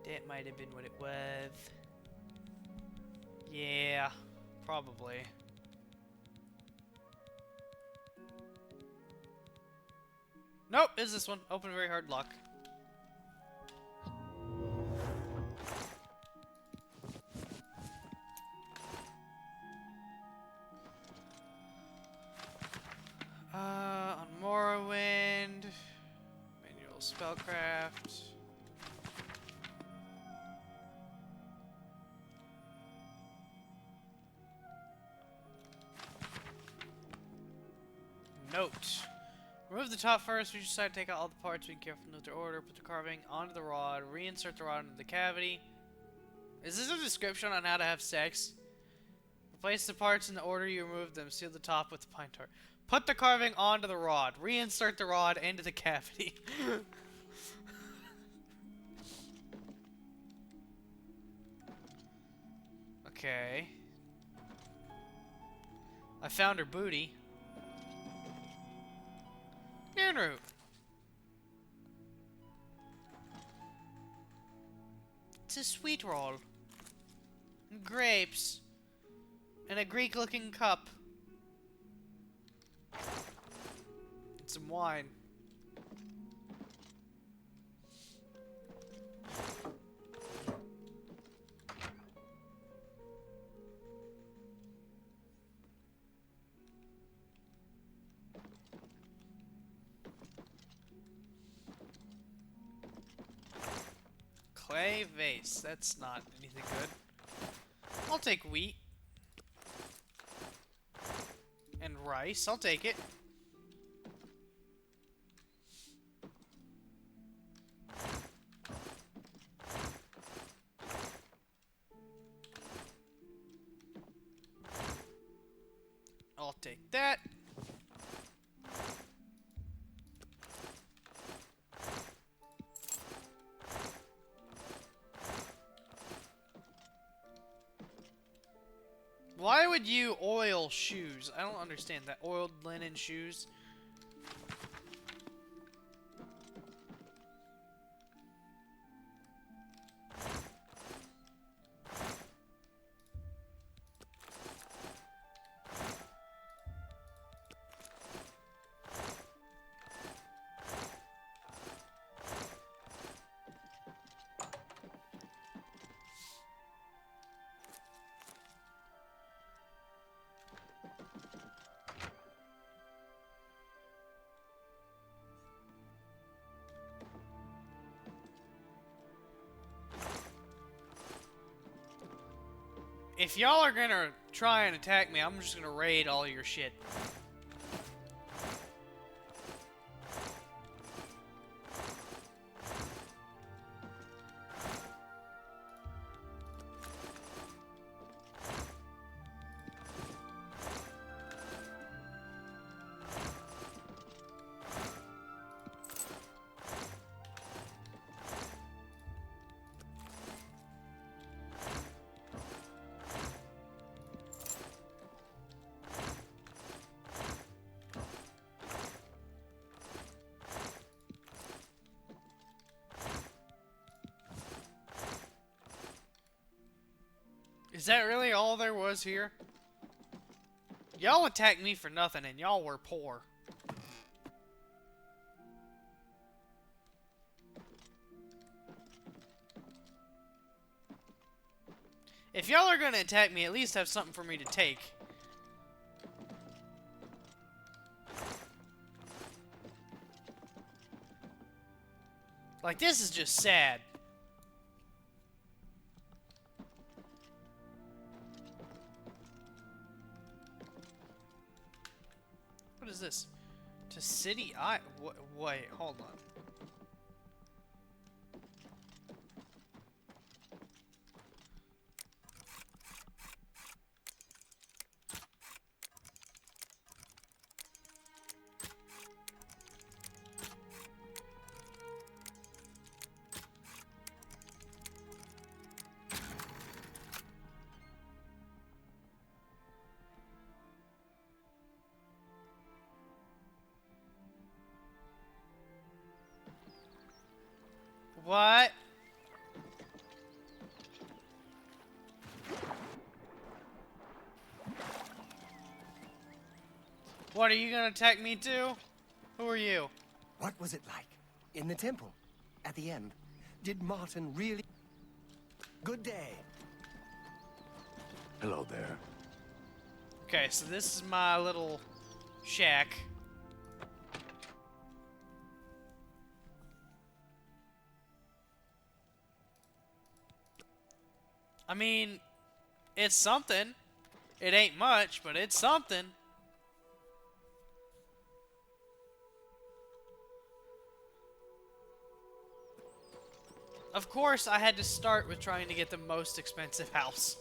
That might have been what it was. Yeah, probably. Nope, it's this one. Open very hard lock. On Morrowind, manual spellcraft. Note. Remove the top first. We decide to take out all the parts. Be careful to note their order. Put the carving onto the rod. Reinsert the rod into the cavity. Is this a description on how to have sex? Replace the parts in the order you removed them. Seal the top with the pine tar. Put the carving onto the rod. Reinsert the rod into the cavity. Okay. I found her booty. Root. It's a sweet roll. And grapes. And a Greek-looking cup. And some wine. Clay vase. That's not anything good. I'll take wheat. And rice. I'll take it. I'll take that. Why would you oil shoes? I don't understand that. Oiled linen shoes. If y'all are gonna try and attack me, I'm just gonna raid all your shit. Is that really all there was here? Y'all attacked me for nothing, and y'all were poor. If y'all are gonna attack me, at least have something for me to take. Like, this is just sad. What is this? To City I... Wait, hold on. What? What, are you gonna attack me too? Who are you? What was it like? In the temple? At the end? Did Martin really... Good day. Hello there. Okay, so this is my little shack. I mean, it's something. It ain't much, but it's something. Of course, I had to start with trying to get the most expensive house.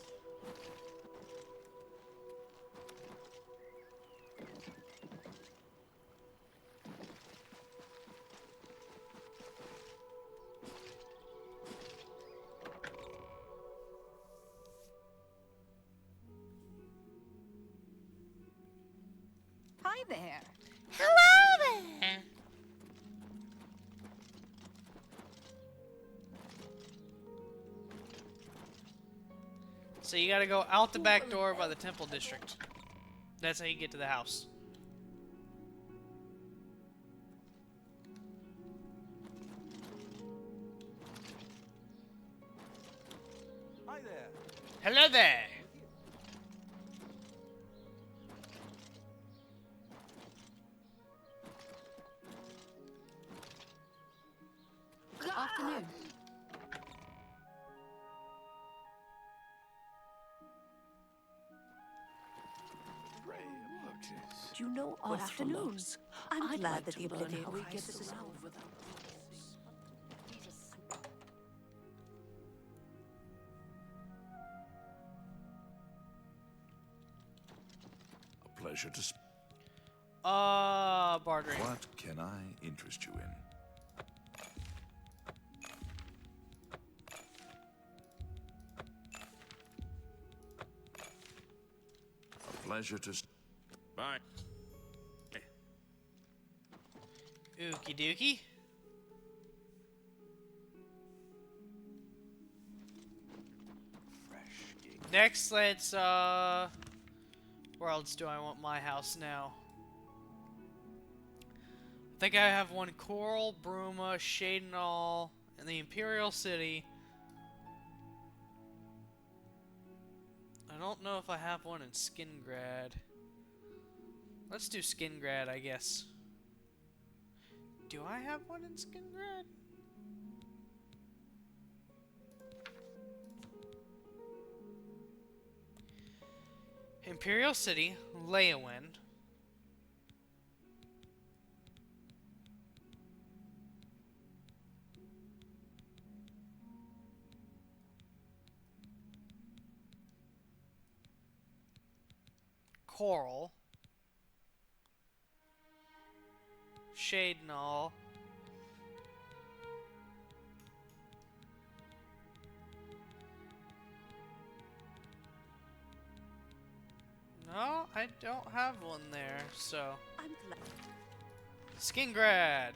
Hi there. Hello there. So you gotta go out the back door by the temple district. That's how you get to the house. Hi there. Hello there. Afternoon. Do you know Good our afternoon. flaws? I'm I'd glad like that to the learn oblivion how we Christ get is this around. out without... A pleasure to speak. Bartering. What can I interest you in? pleasure to... Bye. Ookie dookie. Next, let's, where else do I want my house now? I think I have one Coral, Bruma, Shadenall, and the Imperial City. I don't know if I have one in Skingrad. Let's do Skingrad, I guess. Do I have one in Skingrad? Imperial City, Leyawind. Coral. Shadenall. No, I don't have one there, so. I'm glad. Skingrad.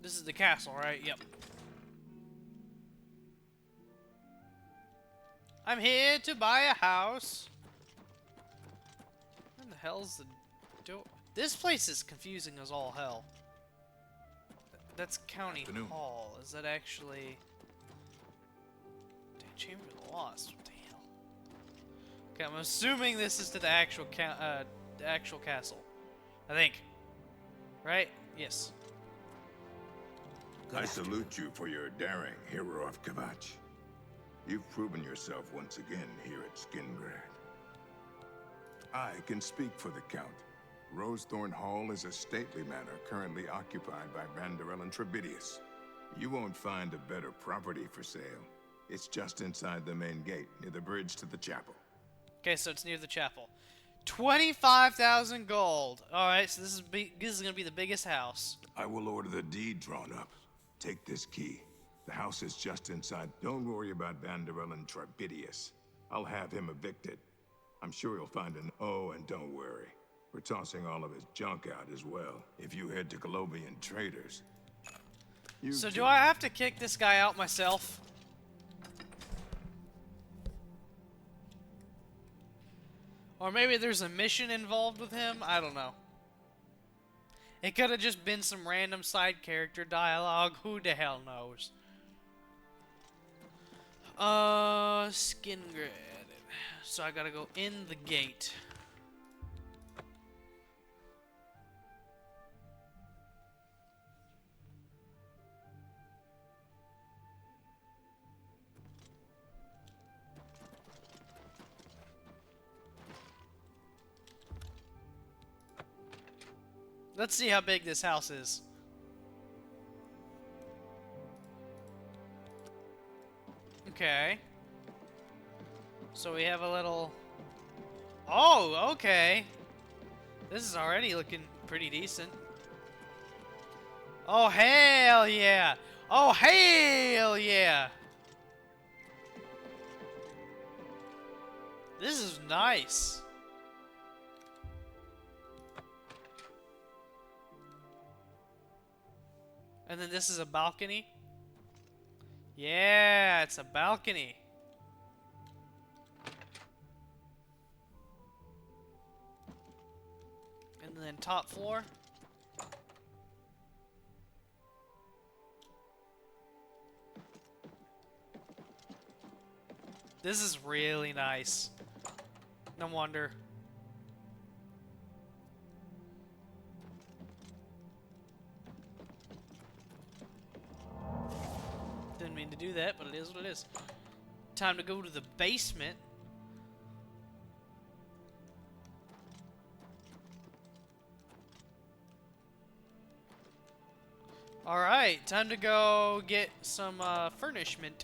This is the castle, right? Yep. I'm here to buy a house. Where the hell's the door? This place is confusing as all hell. That's County Hall. Is that actually... Chamber of the Lost? What the hell? Okay, I'm assuming this is to the actual castle. I think. Right? Yes. I salute you for your daring, hero of Kvatch. You've proven yourself once again here at Skingrad. I can speak for the Count. Rosethorn Hall is a stately manor currently occupied by Vanderel and Trebidius. You won't find a better property for sale. It's just inside the main gate, near the bridge to the chapel. Okay, so it's near the chapel. 25,000 gold. Alright, so this is gonna be the biggest house. I will order the deed drawn up. Take this key. The house is just inside. Don't worry about Vanderel and Trebidius. I'll have him evicted. I'm sure he'll find an... Oh, and don't worry. We're tossing all of his junk out as well. If you head to Colovian traders. So do I have to kick this guy out myself? Or maybe there's a mission involved with him? I don't know. It could have just been some random side character dialogue. Who the hell knows? Skingrad. So I gotta go in the gate. Let's see how big this house is. Okay. So we have a little... Oh, okay. This is already looking pretty decent. Oh, hell yeah. Oh, hell yeah. This is nice. And then this is a balcony. Yeah, it's a balcony. And then top floor. This is really nice. No wonder. Didn't mean to do that, but it is what it is. Time to go to the basement. Alright, time to go get some furnishment.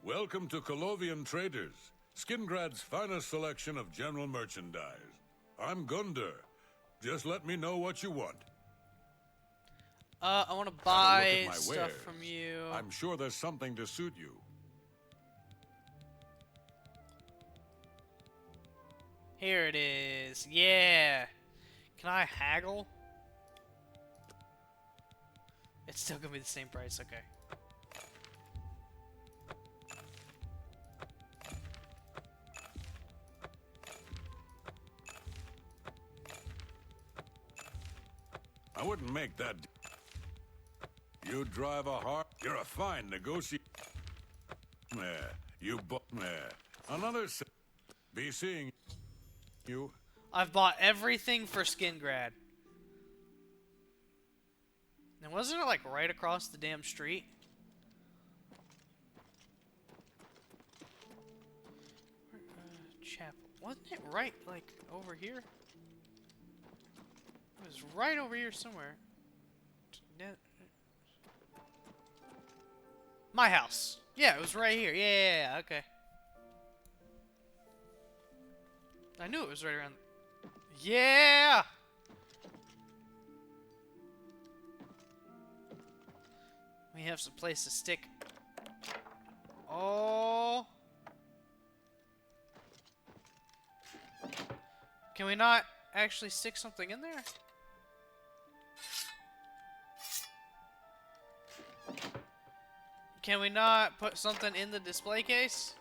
Welcome to Colovian Traders, Skingrad's finest selection of general merchandise. I'm Gunder. Just let me know what you want. I want to Have a look buy at my stuff wares. from you. I'm sure there's something to suit you. Here it is. Yeah. Can I haggle? It's still gonna be the same price. Okay. I wouldn't make that. You drive a hard. You're a fine negotiator. You another. Be seeing you. I've bought everything for Skingrad. And wasn't it like right across the damn street? Chapel. Wasn't it right like over here? It was right over here somewhere. My house. Yeah, it was right here. Yeah, okay. I knew it was right around. Yeah! We have some place to stick. Oh. Can we not actually stick something in there? Can we not put something in the display case?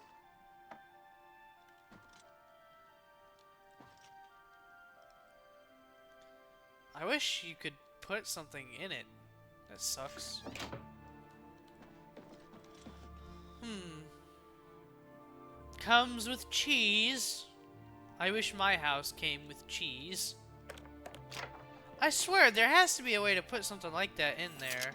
I wish you could put something in it. That sucks. Comes with cheese. I wish my house came with cheese. I swear, there has to be a way to put something like that in there.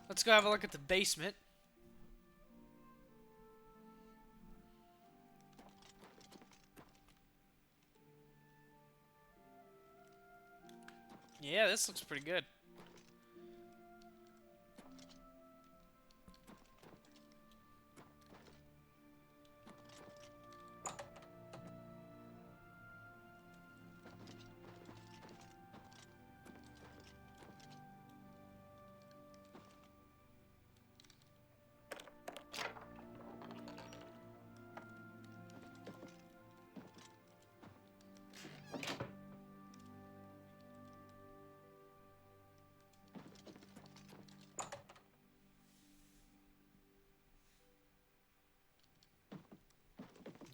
Let's go have a look at the basement. Yeah, this looks pretty good.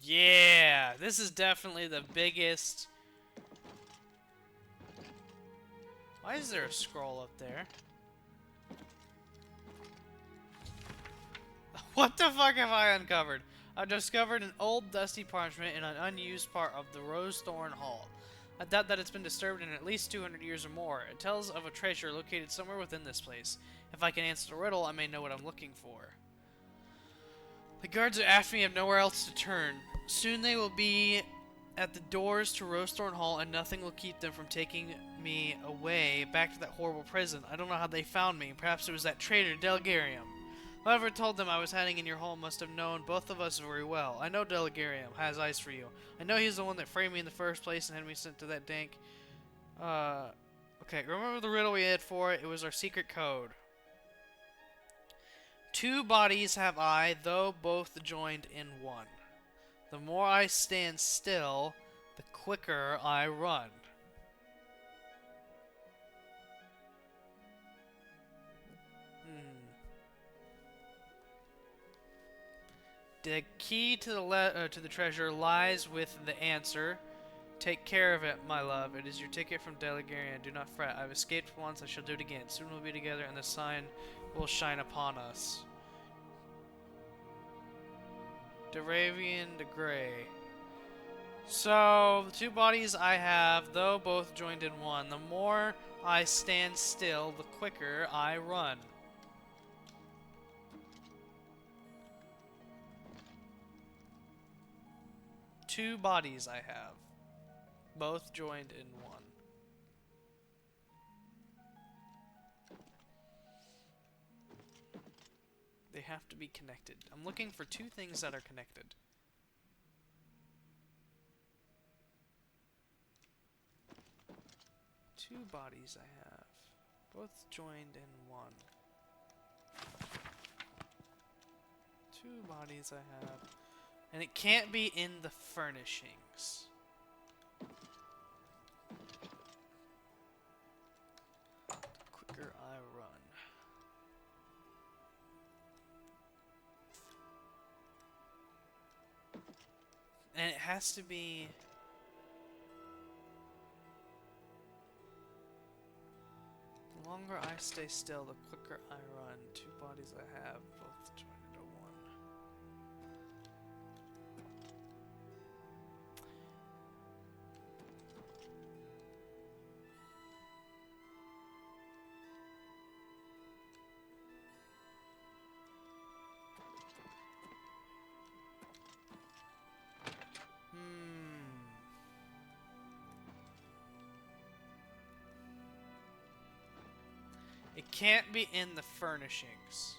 Yeah, this is definitely the biggest. Why is there a scroll up there? What the fuck have I uncovered? I've discovered an old dusty parchment in an unused part of the Rosethorn Hall. I doubt that it's been disturbed in at least 200 years or more. It tells of a treasure located somewhere within this place. If I can answer the riddle, I may know what I'm looking for. The guards are after me and have nowhere else to turn. Soon they will be at the doors to Rosethorn Hall, and nothing will keep them from taking me away back to that horrible prison. I don't know how they found me. Perhaps it was that traitor, Delgarium. Whoever told them I was hiding in your home must have known both of us very well. I know Delgarium has eyes for you. I know he's the one that framed me in the first place and had me sent to that dank. Okay, remember the riddle we had for it? It was our secret code. 2 bodies have I, though both joined in one. The more I stand still, the quicker I run. The key to the treasure lies with the answer. Take care of it, my love. It is your ticket from Delegarian. Do not fret. I've escaped once. I shall do it again. Soon we'll be together, and the sign will shine upon us. Deravian de Grey. So, the two bodies I have, though both joined in one, the more I stand still, the quicker I run. Two bodies I have, both joined in one. They have to be connected. I'm looking for two things that are connected. Two bodies I have, both joined in one. Two bodies I have. And it can't be in the furnishings. The quicker I run. And it has to be... The longer I stay still, the quicker I run. Two bodies I have, both joined into one. It can't be in the furnishings.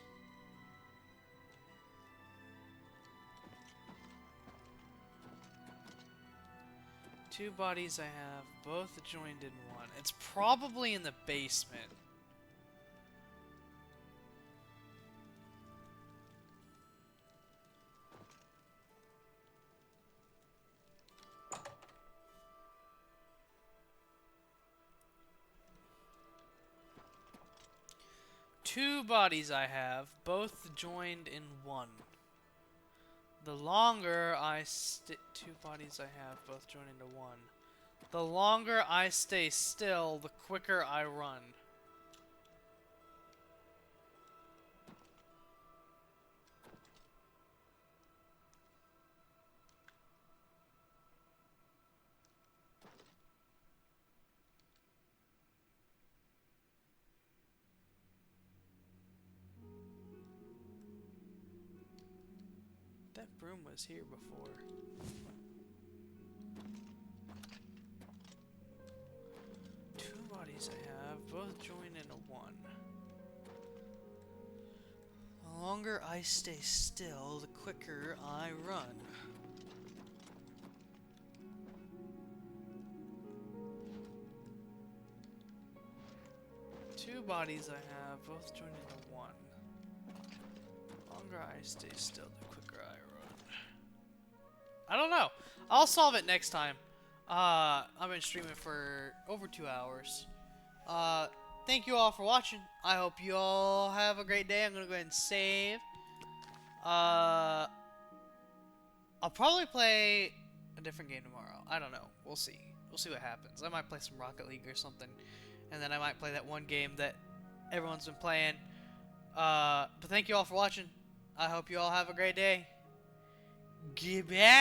Two bodies I have, both joined in one. It's probably in the basement. Two bodies I have, both joined in one. The longer I two bodies I have, both joined into one. The longer I stay still, the quicker I run. That broom was here before. Two bodies I have, both joined into one. The longer I stay still, the quicker I run. Two bodies I have, both joined into one. The longer I stay still, the quicker I run. I don't know. I'll solve it next time. I've been streaming for over 2 hours. Thank you all for watching. I hope you all have a great day. I'm gonna go ahead and save. I'll probably play a different game tomorrow. I don't know. We'll see. We'll see what happens. I might play some Rocket League or something. And then I might play that one game that everyone's been playing. But thank you all for watching. I hope you all have a great day. Goodbye.